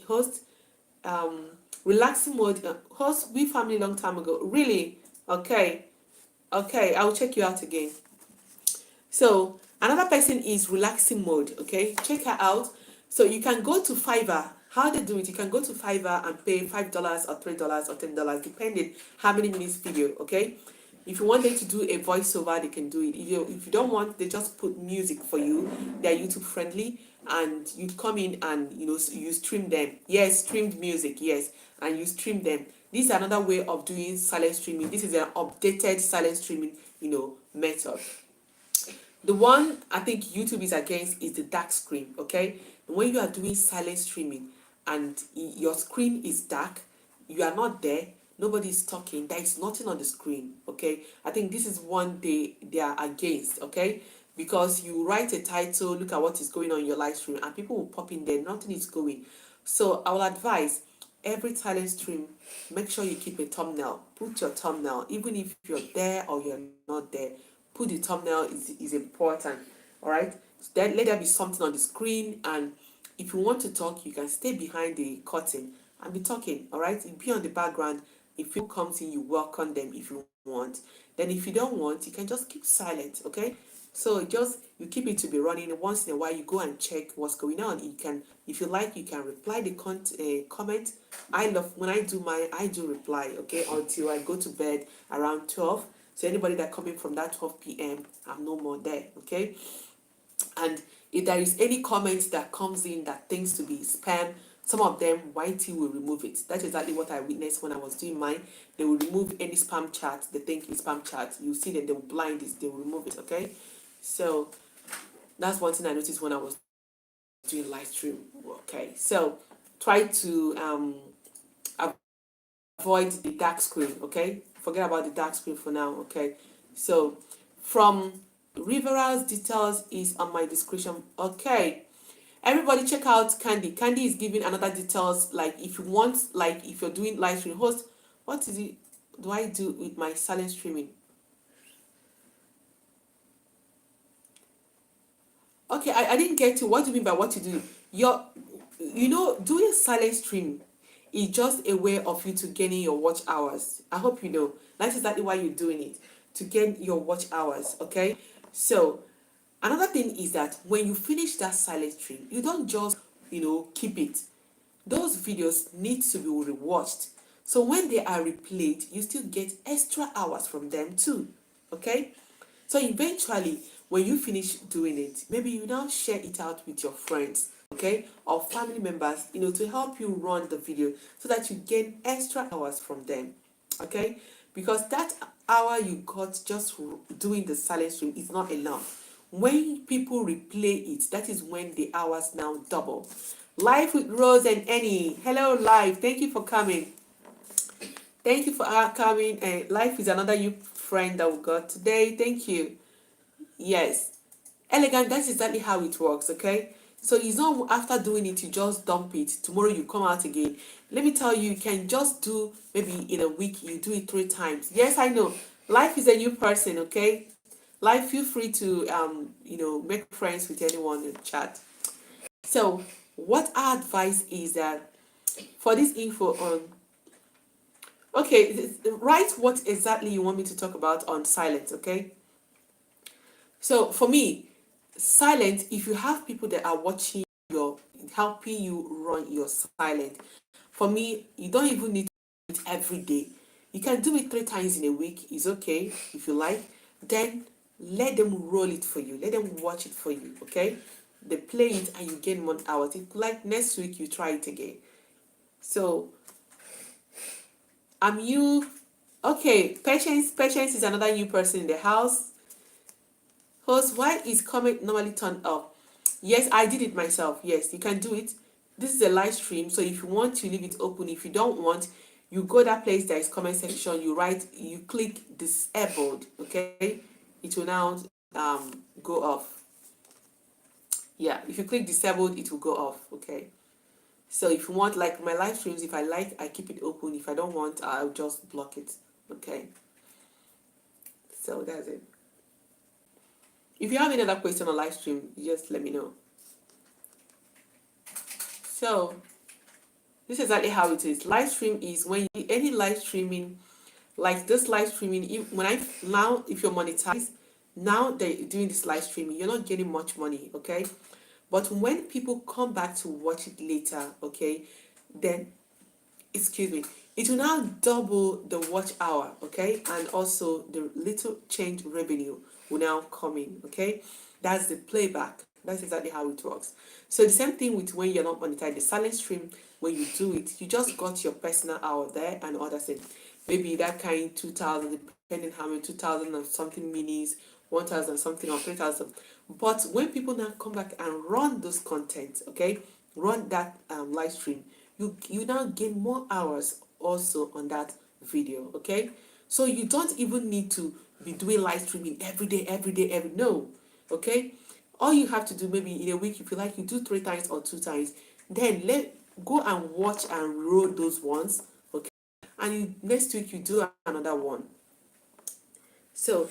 host, relaxing mode host we family long time ago, really. Okay, I'll check you out again. So another person is relaxing mode. Okay, check her out. So you can go to Fiverr. How they do it? You can go to Fiverr and pay $5 or $3 or $10, depending how many minutes video. Okay, if you want them to do a voiceover, they can do it. If you don't want, they just put music for you. They are YouTube friendly, and you come in and you stream them. Yes, streamed music. Yes, and you stream them. This is another way of doing silent streaming. This is an updated silent streaming, method. The one I think YouTube is against is the dark screen. Okay, when you are doing silent streaming and your screen is dark, you are not there, nobody is talking, there is nothing on the screen. Okay, I think this is one they are against. Okay, because you write a title, look at what is going on in your live stream, and people will pop in there, nothing is going. So I will advise every silent stream, make sure you keep a thumbnail. Put your thumbnail, even if you're there or you're not there. Put the thumbnail is important. All right, so then let there be something on the screen, and if you want to talk, you can stay behind the curtain and be talking. All right, you be on the background. If people comes in, you welcome them if you want. Then if you don't want, you can just keep silent, okay? So just you keep it to be running. Once in a while, you go and check what's going on. You can, if you like, you can reply the comment. I love when I do I do reply, okay, until I go to bed around 12. So anybody that coming from that 12 p.m., I'm no more there, okay? And if there is any comment that comes in that thinks to be spam, some of them YT will remove it. That's exactly what I witnessed when I was doing mine. They will remove any spam chat they think is spam chat. You see that they will blind it, they will remove it, okay? So that's one thing I noticed when I was doing live stream. Okay, so try to avoid the dark screen, okay? Forget about the dark screen for now, okay? So from Riveral's details is on my description. Okay, everybody check out Candy. Candy is giving another details, like if you want, like if you're doing live stream host, what is it do I do with my silent streaming? Okay, I didn't get to what do you mean by what you do. Doing silent stream is just a way of you to gaining your watch hours. I hope you know. That's exactly why you're doing it, to gain your watch hours, okay? So another thing is that when you finish that silent stream, you don't just, keep it. Those videos need to be rewatched. So when they are replayed, you still get extra hours from them too, okay? So eventually, when you finish doing it, maybe you now share it out with your friends, okay, or family members, to help you run the video so that you gain extra hours from them, okay? Because that hour you got just doing the silent stream is not enough. When people replay it, that is when the hours now double. Live with Rose and Annie. Hello, Live. Thank you for coming. Thank you for coming. And Life is another you friend that we got today. Thank you. Yes. Elegant, that's exactly how it works, okay? So it's not after doing it, you just dump it. Tomorrow you come out again. Let me tell you, you can just do, maybe in a week, you do it 3 times. Yes, I know. Life is a new person, okay? Life, feel free to, make friends with anyone in chat. So what our advice is that for this info on, okay, write what exactly you want me to talk about on silence, okay? So for me, silent, if you have people that are watching your, helping you run your silent, for me, you don't even need to do it every day. You can do it 3 times in a week, it's okay if you like. Then let them roll it for you, let them watch it for you, okay? They play it and you gain 1 hour. If like next week you try it again. So I'm you. Okay, Patience is another new person in the house. Host, why is comment normally turned off? Yes, I did it myself. Yes, you can do it. This is a live stream, so if you want to leave it open, if you don't want, you go that place, there is comment section, you click disabled, okay? It will now go off. Yeah, if you click disabled, it will go off, okay? So if you want, like my live streams, if I like, I keep it open. If I don't want, I'll just block it, okay? So that's it. If you have any other question on live stream, just let me know. So this is exactly how it is. Live stream is when any live streaming, like this live streaming, if you're monetized, now they're doing this live streaming, you're not getting much money, okay? But when people come back to watch it later, okay, then excuse me, it will now double the watch hour, okay, and also the little change revenue will now come in, okay. That's the playback. That's exactly how it works. So the same thing with when you're not monetized, the silent stream, when you do it, you just got your personal hour there and other things. Maybe that kind 2,000, depending how many 2,000 or something minis, 1,000 something or 3,000. But when people now come back and run those content, okay, run that live stream, you now gain more hours also on that video, okay. So you don't even need to be doing live streaming every day, no, okay. All you have to do, maybe in a week, if you like, you do 3 times or 2 times, then go and watch and roll those ones, okay, and next week you do another one. So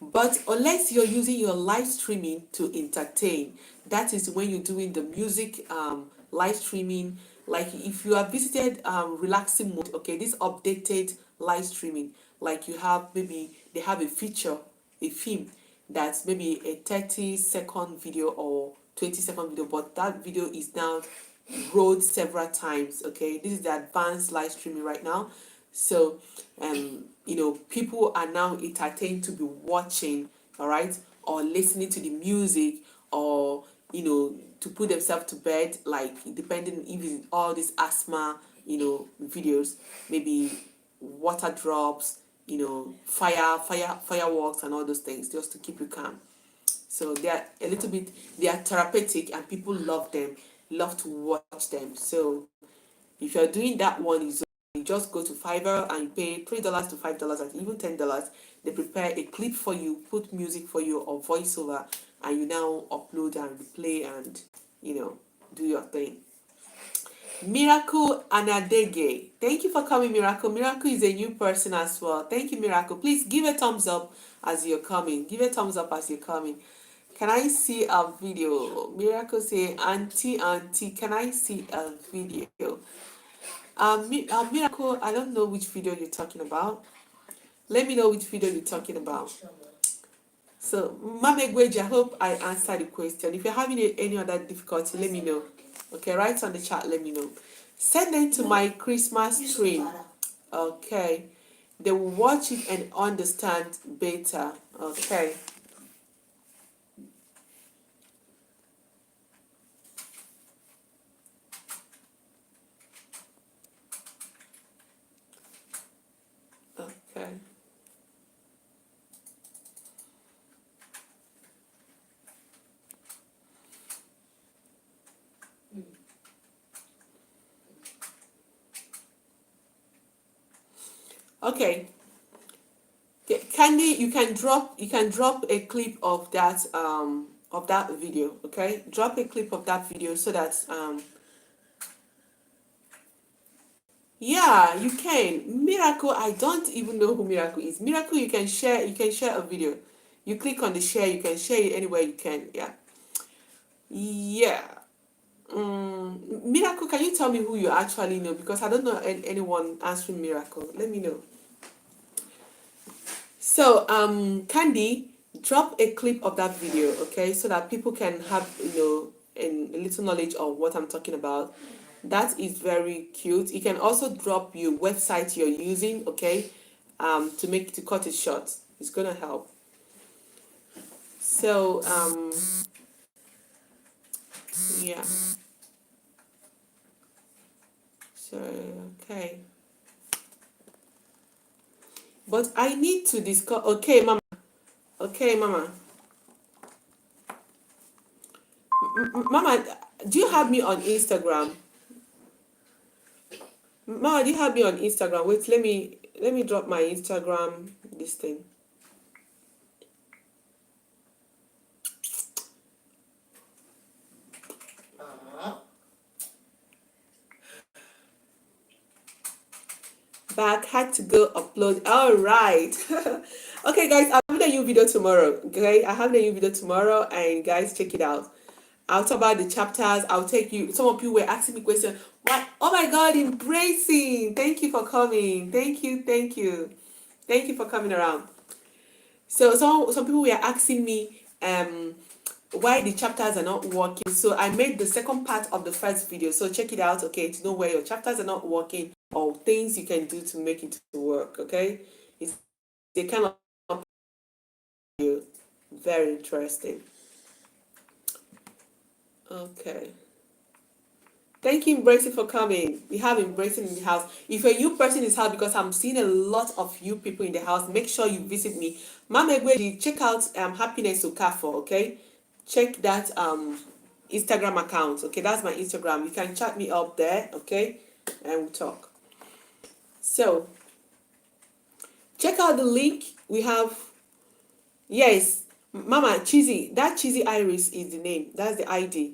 but unless you're using your live streaming to entertain, that is when you're doing the music live streaming. Like if you have visited relaxing mode, okay, this updated live streaming, like you have, maybe they have a feature, a film that's maybe a 30-second video or 20-second video, but that video is now rolled several times. Okay, this is the advanced live streaming right now. So people are now entertained to be watching, all right, or listening to the music, or to put themselves to bed, like depending even all these asthma videos, maybe water drops, fireworks and all those things, just to keep you calm. So they are a little bit, they are therapeutic, and people love them, love to watch them. So if you're doing that one, you just go to Fiverr and you pay $3 to $5 and even $10. They prepare a clip for you, put music for you or voiceover, and you now upload and replay and do your thing. Miracle Anadege, thank you for coming, Miracle. Miracle is a new person as well. Thank you, Miracle. Please give a thumbs up as you're coming. Give a thumbs up as you're coming. Can I see a video? Miracle say, Auntie, can I see a video? Miracle, I don't know which video you're talking about. Let me know which video you're talking about. So, Mama Gweji, I hope I answered the question. If you're having any other difficulty, let me know. Okay, write on the chat, let me know. Send them to my Christmas stream. Okay. They will watch it and understand better. Okay. Okay. Okay. Candy, you can drop a clip of that video. Okay, drop a clip of that video so that yeah, you can. Miracle, I don't even know who Miracle is. Miracle, you can share a video. You click on the share, you can share it anywhere you can. Yeah. Miracle, can you tell me who you actually know? Because I don't know anyone answering Miracle. Let me know. So, Candy, drop a clip of that video, okay, so that people can have, a little knowledge of what I'm talking about. That is very cute. You can also drop your website you're using, okay, to cut it short. It's gonna help. So, yeah. So, okay. But I need to discuss. Okay, Mama. Okay, Mama. Mama, do you have me on Instagram? Mama, do you have me on Instagram? Wait, let me drop my Instagram this thing. Back, had to go upload. All right. Okay, guys, I'll have a new video tomorrow. Okay, I have a new video tomorrow, and guys, check it out. I'll talk about the chapters. I'll take you. Some of you were asking me questions. What? Oh my God, embracing. Thank you for coming. Thank you for coming around. So some people were asking me why the chapters are not working. So I made the second part of the first video. So check it out, okay, to know where your chapters are not working or things you can do to make it work, okay? It's a kind of video. Very interesting. Okay. Thank you, Embracing, for coming. We have Embracing in the house. If you're a new person in this house, because I'm seeing a lot of you people in the house, make sure you visit me. Mama Egweji, check out Happiness Okafor, okay? Check that Instagram account, okay? That's my Instagram. You can chat me up there, okay? And we'll talk. So, check out the link. We have, yes, Mama, Cheesy. That Cheesy Iris is the name. That's the ID.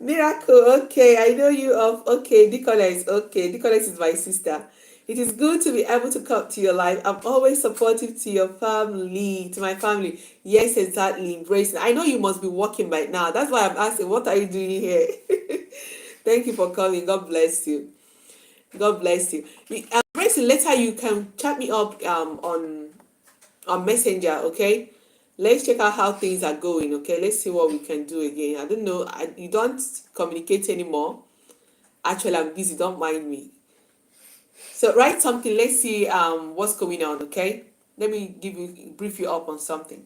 Miracle, okay, I know you of, okay, Decollets, okay, Decollets is my sister. It is good to be able to come to your life. I'm always supportive to your family, to my family. Yes, exactly, embracing. I know you must be working right now. That's why I'm asking, what are you doing here? Thank you for coming. God bless you. God bless you. Gracie, later you can chat me up on Messenger, okay? Let's check out how things are going, okay? Let's see what we can do again. I don't know. You don't communicate anymore. Actually, I'm busy. Don't mind me. So write something. Let's see what's going on, okay? Let me brief you up on something.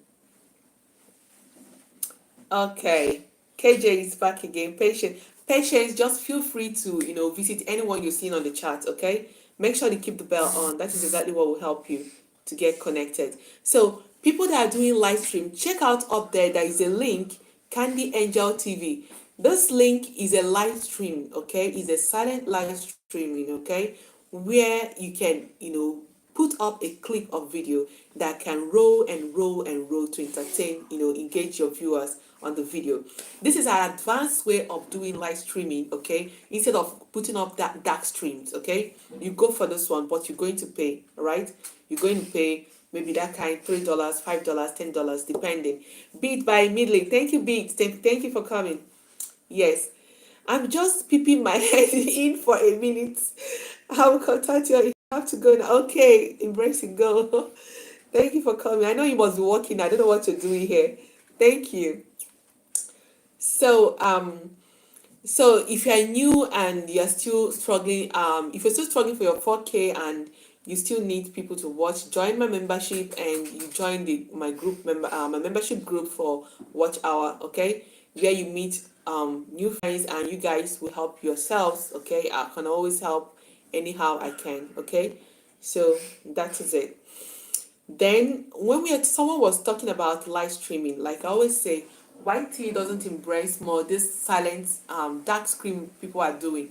Okay. KJ is back again. Patience, just feel free to, visit anyone you're seeing on the chat, okay? Make sure you keep the bell on. That is exactly what will help you to get connected. So, people that are doing live stream, check out up there is a link, Candy Angel TV. This link is a live stream, okay? It's a silent live streaming, okay? Where you can, put up a clip of video that can roll and roll and roll to entertain, engage your viewers on the video. This is an advanced way of doing live streaming, okay? Instead of putting up that dark streams, okay? You go for this one, but you're going to pay, all right? You're going to pay maybe that kind, $3, $5, $10, depending. Beat by Midley. Thank you, Beat. Thank you for coming. Yes. I'm just peeping my head in for a minute. I will contact you. You have to go now. Okay, embrace it, go. Thank you for coming. I know you must be working. I don't know what you're doing here. Thank you. So if you are new and you're still struggling, if you're still struggling for your 4K and you still need people to watch, join my membership and you join my membership group for Watch Hour, okay? Where you meet new friends and you guys will help yourselves, okay? I can always help anyhow I can, okay? So that is it. Then when someone was talking about live streaming, like I always say, YT doesn't embrace more this silent dark screen people are doing.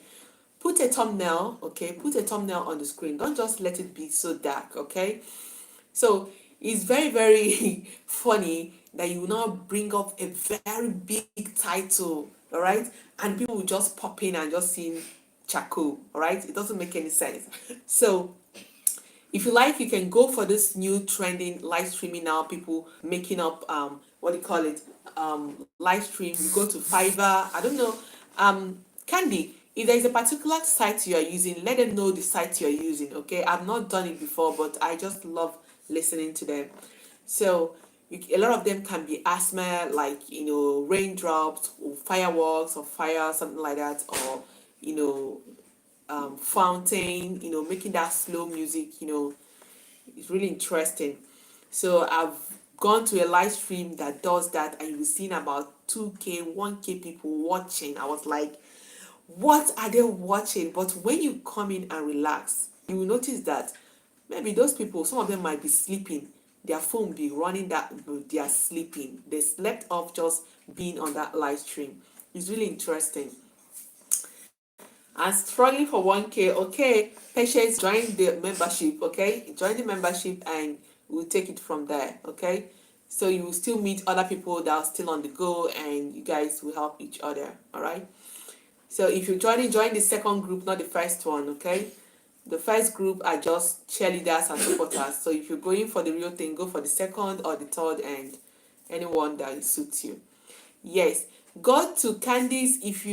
Put a thumbnail, okay? Put a thumbnail on the screen. Don't just let it be so dark, okay? So it's very, very funny that you now bring up a very big title, all right? And people will just pop in and just see charcoal, all right? It doesn't make any sense. So if you like, you can go for this new trending live streaming now. People making up what do you call it? Live stream. You go to Fiverr. I don't know. Candy, if there is a particular site you are using, let them know the site you are using. Okay, I've not done it before, but I just love listening to them. So a lot of them can be asthma, like raindrops, or fireworks, or fire, something like that, or you know fountain, making that slow music, it's really interesting. So I've gone to a live stream that does that, and you've seen about 2K, 1K people watching. I was like, what are they watching? But when you come in and relax, you will notice that maybe those people, some of them might be sleeping. Their phone be running that they are sleeping. They slept off just being on that live stream. It's really interesting. And struggling for 1K, okay, patience, join the membership, okay? Join the membership and we'll take it from there, okay? So you will still meet other people that are still on the go and you guys will help each other, all right? So if you're join the second group, not the first one, okay? The first group are just cheerleaders and supporters. So if you're going for the real thing, go for the second or the third and anyone that suits you. Yes, go to Candice if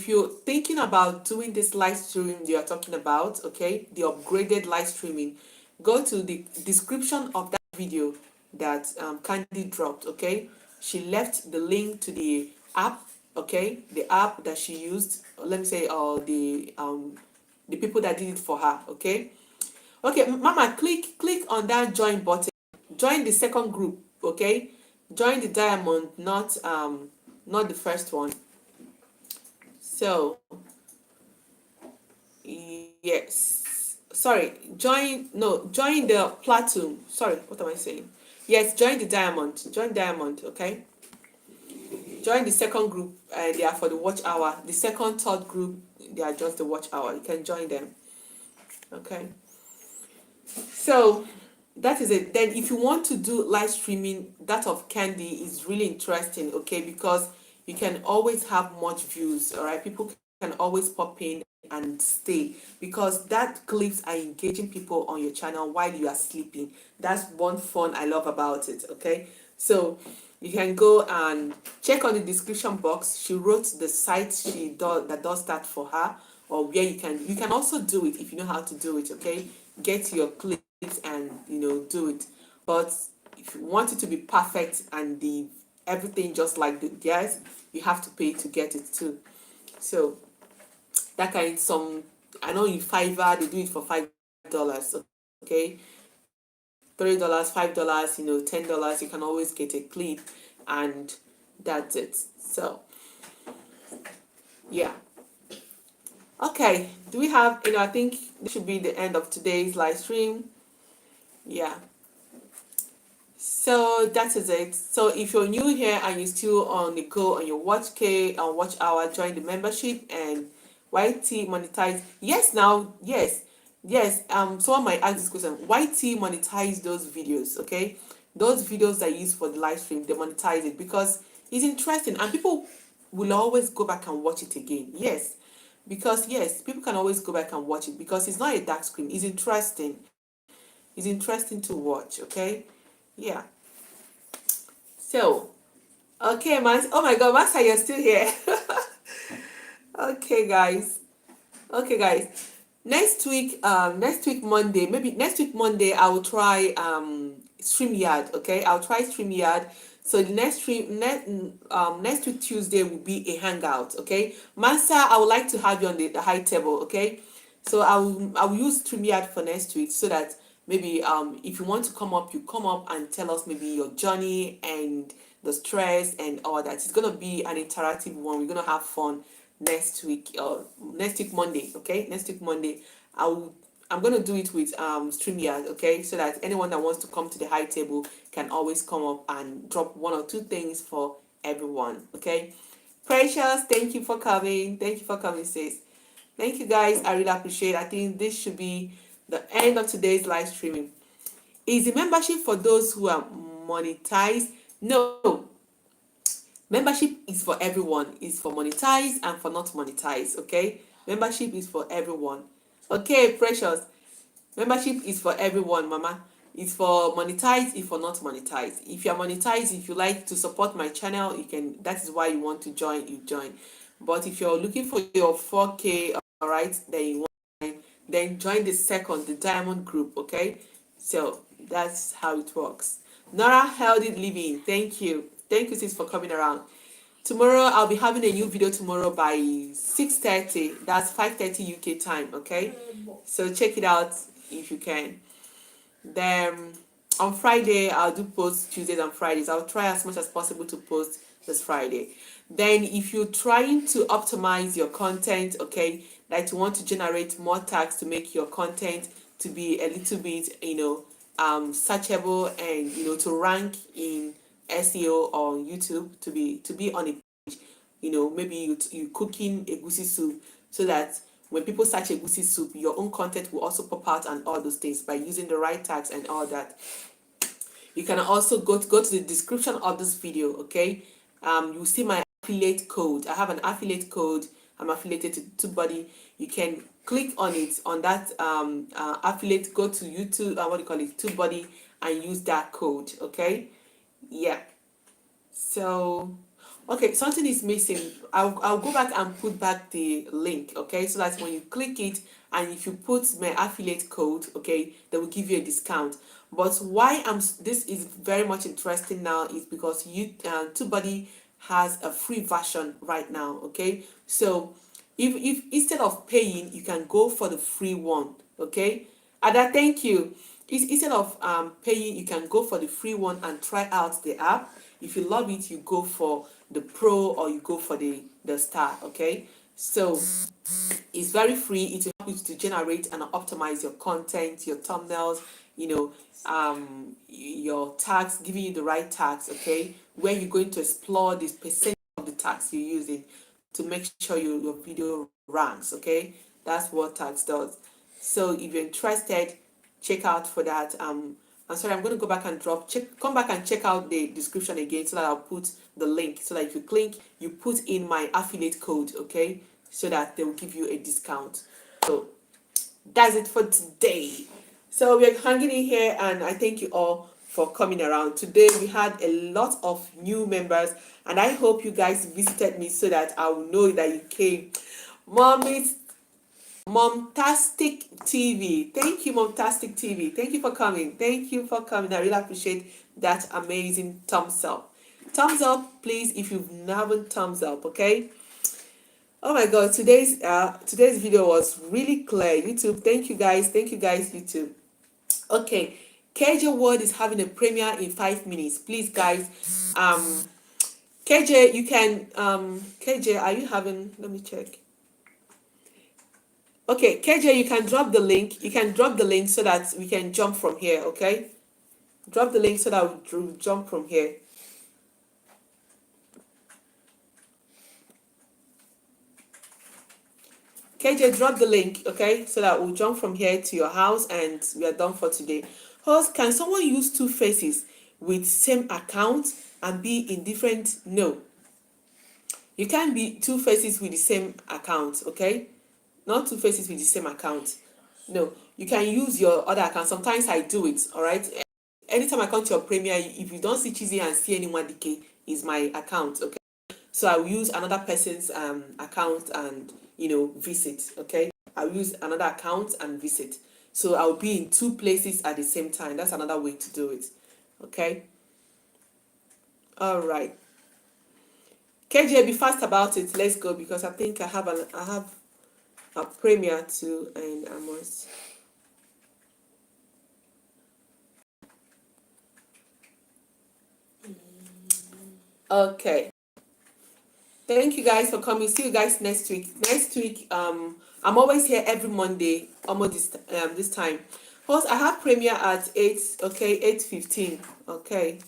you're thinking about doing this live stream you're talking about, okay, the upgraded live streaming, go to the description of that video that Candy dropped, okay? She left the link to the app, okay? The app that she used, let me say, the people that did it for her, okay? Okay, Mama, click on that join button. Join the second group, okay? Join the diamond, not the first one. So yes, sorry, join the platinum. Sorry, what am I saying? Yes, join the diamond. Join diamond, okay? Join the second group. They are for the watch hour. The second, third group, they are just the watch hour. You can join them, okay? So that is it. Then if you want to do live streaming, that of Candy is really interesting, okay? Because you can always have much views, all right? People can always pop in and stay because that clips are engaging people on your channel while you are sleeping. That's one fun I love about it, okay? So you can go and check on the description box. She wrote the site that does that for her, or where you can also do it if you know how to do it. Okay, get your clips and do it. But if you want it to be perfect and the everything just like the theirs, you have to pay to get it too. So that kind some I know in Fiverr they do it for $5. Okay, $3, $5, $10. You can always get a clip, and that's it. So yeah. Okay. Do we have I think this should be the end of today's live stream. Yeah. So that is it. So if you're new here and you're still on the go on your watch K and watch hour, join the membership and YT monetize. Yes, now, yes. Yes. Someone might ask this question. YT monetize those videos, okay? Those videos that you use for the live stream, they monetize it because it's interesting and people will always go back and watch it again. Yes. Because yes, people can always go back and watch it because it's not a dark screen. It's interesting. It's interesting to watch, okay? Yeah. So, okay, man. Oh my God, Master, you're still here. Okay, guys. Okay, guys. Next week Monday, maybe next week Monday, I will try StreamYard. Okay, I'll try StreamYard. So the next week Tuesday will be a hangout. Okay, Master, I would like to have you on the high table. Okay, so I will use StreamYard for next week so that maybe if you want to come up, you come up and tell us maybe your journey and the stress and all that. It's gonna be an interactive one. We're gonna have fun next week Monday. Okay, next week Monday. I'm gonna do it with StreamYard, okay, so that anyone that wants to come to the high table can always come up and drop one or two things for everyone. Okay, Precious, thank you for coming. Thank you for coming, sis. Thank you, guys. I really appreciate it. I think this should be the end of today's live streaming. Is the membership for those who are monetized? No, membership is for everyone. It's for monetize and for not monetize. Okay, membership is for everyone. Okay, Precious, membership is for everyone, Mama. It's for monetize, it's for not monetize. If you are monetized, if you like to support my channel, you can. That is why you want to join, you join. But if you're looking for your 4K, all right, then join the second, the diamond group. Okay, so that's how it works. Nora, healthy living. Thank you, sis, for coming around. Tomorrow I'll be having a new video tomorrow by 6:30. That's 5:30 UK time. Okay, so check it out if you can. Then on Friday I'll do posts Tuesdays and Fridays. I'll try as much as possible to post this Friday. Then if you're trying to optimize your content, okay, like you want to generate more tags to make your content to be a little bit searchable and to rank in SEO or YouTube, to be on a maybe you cooking egusi soup, so that when people search egusi soup, your own content will also pop out and all those things by using the right tags and all that. You can also go to the description of this video. Okay, you see my affiliate code. I have an affiliate code. I'm affiliated to Tubuddy. You can click on it, on that affiliate. Go to YouTube, what do you call it, Tubuddy, and use that code. Okay, yeah. So okay, something is missing. I'll go back and put back the link. Okay, so that when you click it and if you put my affiliate code, okay, they will give you a discount. But why this is very much interesting now is because Tubuddy has a free version right now. Okay, so if instead of paying, you can go for the free one. Okay, Ada, thank you. Instead of paying, you can go for the free one and try out the app. If you love it, you go for the pro or you go for the star. Okay, so it's very free. It will help you to generate and optimize your content, your thumbnails, your tags, giving you the right tags. Okay, where you're going to explore this percent of the tags you're using to make sure your video ranks. Okay, that's what tags does. So if you're interested, check out for that. I'm sorry, I'm going to go back and come back and check out the description again so that I'll put the link, so that if you click, you put in my affiliate code, okay, so that they will give you a discount. So that's it for today. So we're hanging in here, and I thank you all for coming around. Today we had a lot of new members, and I hope you guys visited me so that I will know that you came. Mommy Momtastic TV. Thank you, Momtastic TV. Thank you for coming. Thank you for coming. I really appreciate that amazing thumbs up. Thumbs up, please, if you haven't thumbs up, okay? Oh my god, today's video was really clear. YouTube, thank you guys, YouTube. Okay, KJ Word is having a premiere in 5 minutes. Please, guys, KJ, you can KJ, are you having, let me check. Okay, KJ, you can drop the link. You can drop the link so that we can jump from here, okay? Drop the link so that we'll jump from here. KJ, drop the link, okay? So that we'll jump from here to your house and we are done for today. Host, can someone use two faces with same account and be in different? No. You can't be two faces with the same account, okay? Not two faces with the same account. No. You can use your other account. Sometimes I do it, all right? Anytime I come to your premiere, if you don't see Chizzy and see anyone decay, is my account, okay? So I will use another person's account and visit, okay? I'll use another account and visit. So I'll be in two places at the same time. That's another way to do it, okay? All right. KJ, be fast about it. Let's go because I think I have a premiere too, and I must. Okay. Thank you guys for coming. See you guys next week. Next week, I'm always here every Monday, almost this time. Plus, I have premiere at 8, okay, 8:15, okay.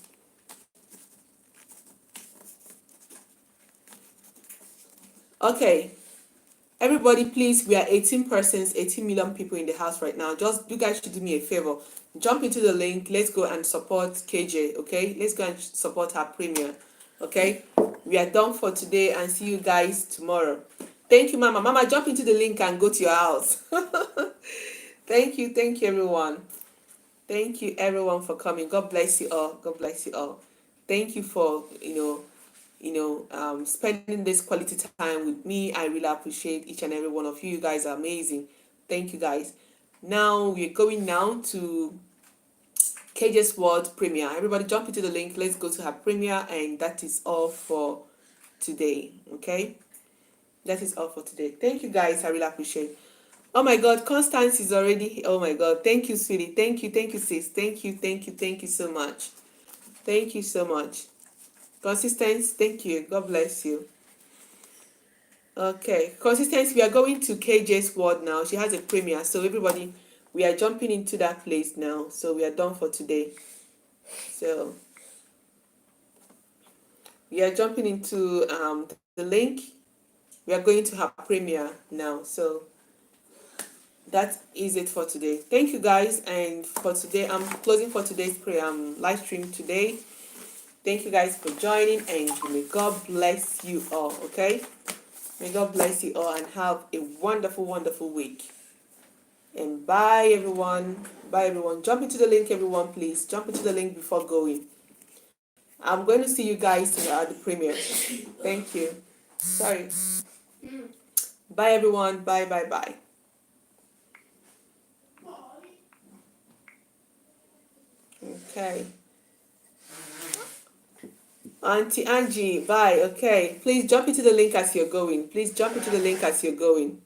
Okay. Everybody, please, we are 18 persons, 18 million people in the house right now. Just, you guys should do me a favor. Jump into the link. Let's go and support KJ, okay? Let's go and support her premiere, okay? We are done for today and see you guys tomorrow. Thank you, Mama. Mama, jump into the link and go to your house. Thank you, everyone. Thank you, everyone, for coming. God bless you all. God bless you all. Thank you for, spending this quality time with me. I really appreciate each and every one of you. You guys are amazing. Thank you, guys. Now we're going now to KJ's World premiere. Everybody jump into the link. Let's go to her premiere, and that is all for today. Okay, that is all for today. Thank you, guys. I really appreciate. Oh my God, Constance is already. Oh my God, thank you, sweetie. Thank you, sis. Thank you so much. Thank you so much. Consistence, thank you. God bless you. Okay, Consistence, we are going to KJ's World now. She has a premiere, so everybody, we are jumping into that place now. So we are done for today. So we are jumping into the link. We are going to have premiere now. So that is it for today. Thank you, guys. And for today, I'm closing for today's live stream today. Thank you guys for joining, and may God bless you all, okay? May God bless you all and have a wonderful, wonderful week. And bye, everyone. Bye, everyone. Jump into the link, everyone, please. Jump into the link before going. I'm going to see you guys at the premiere. Thank you. Sorry. Bye, everyone. Bye, bye, bye. Okay. Auntie Angie, bye. Okay. Please jump into the link as you're going. Please jump into the link as you're going.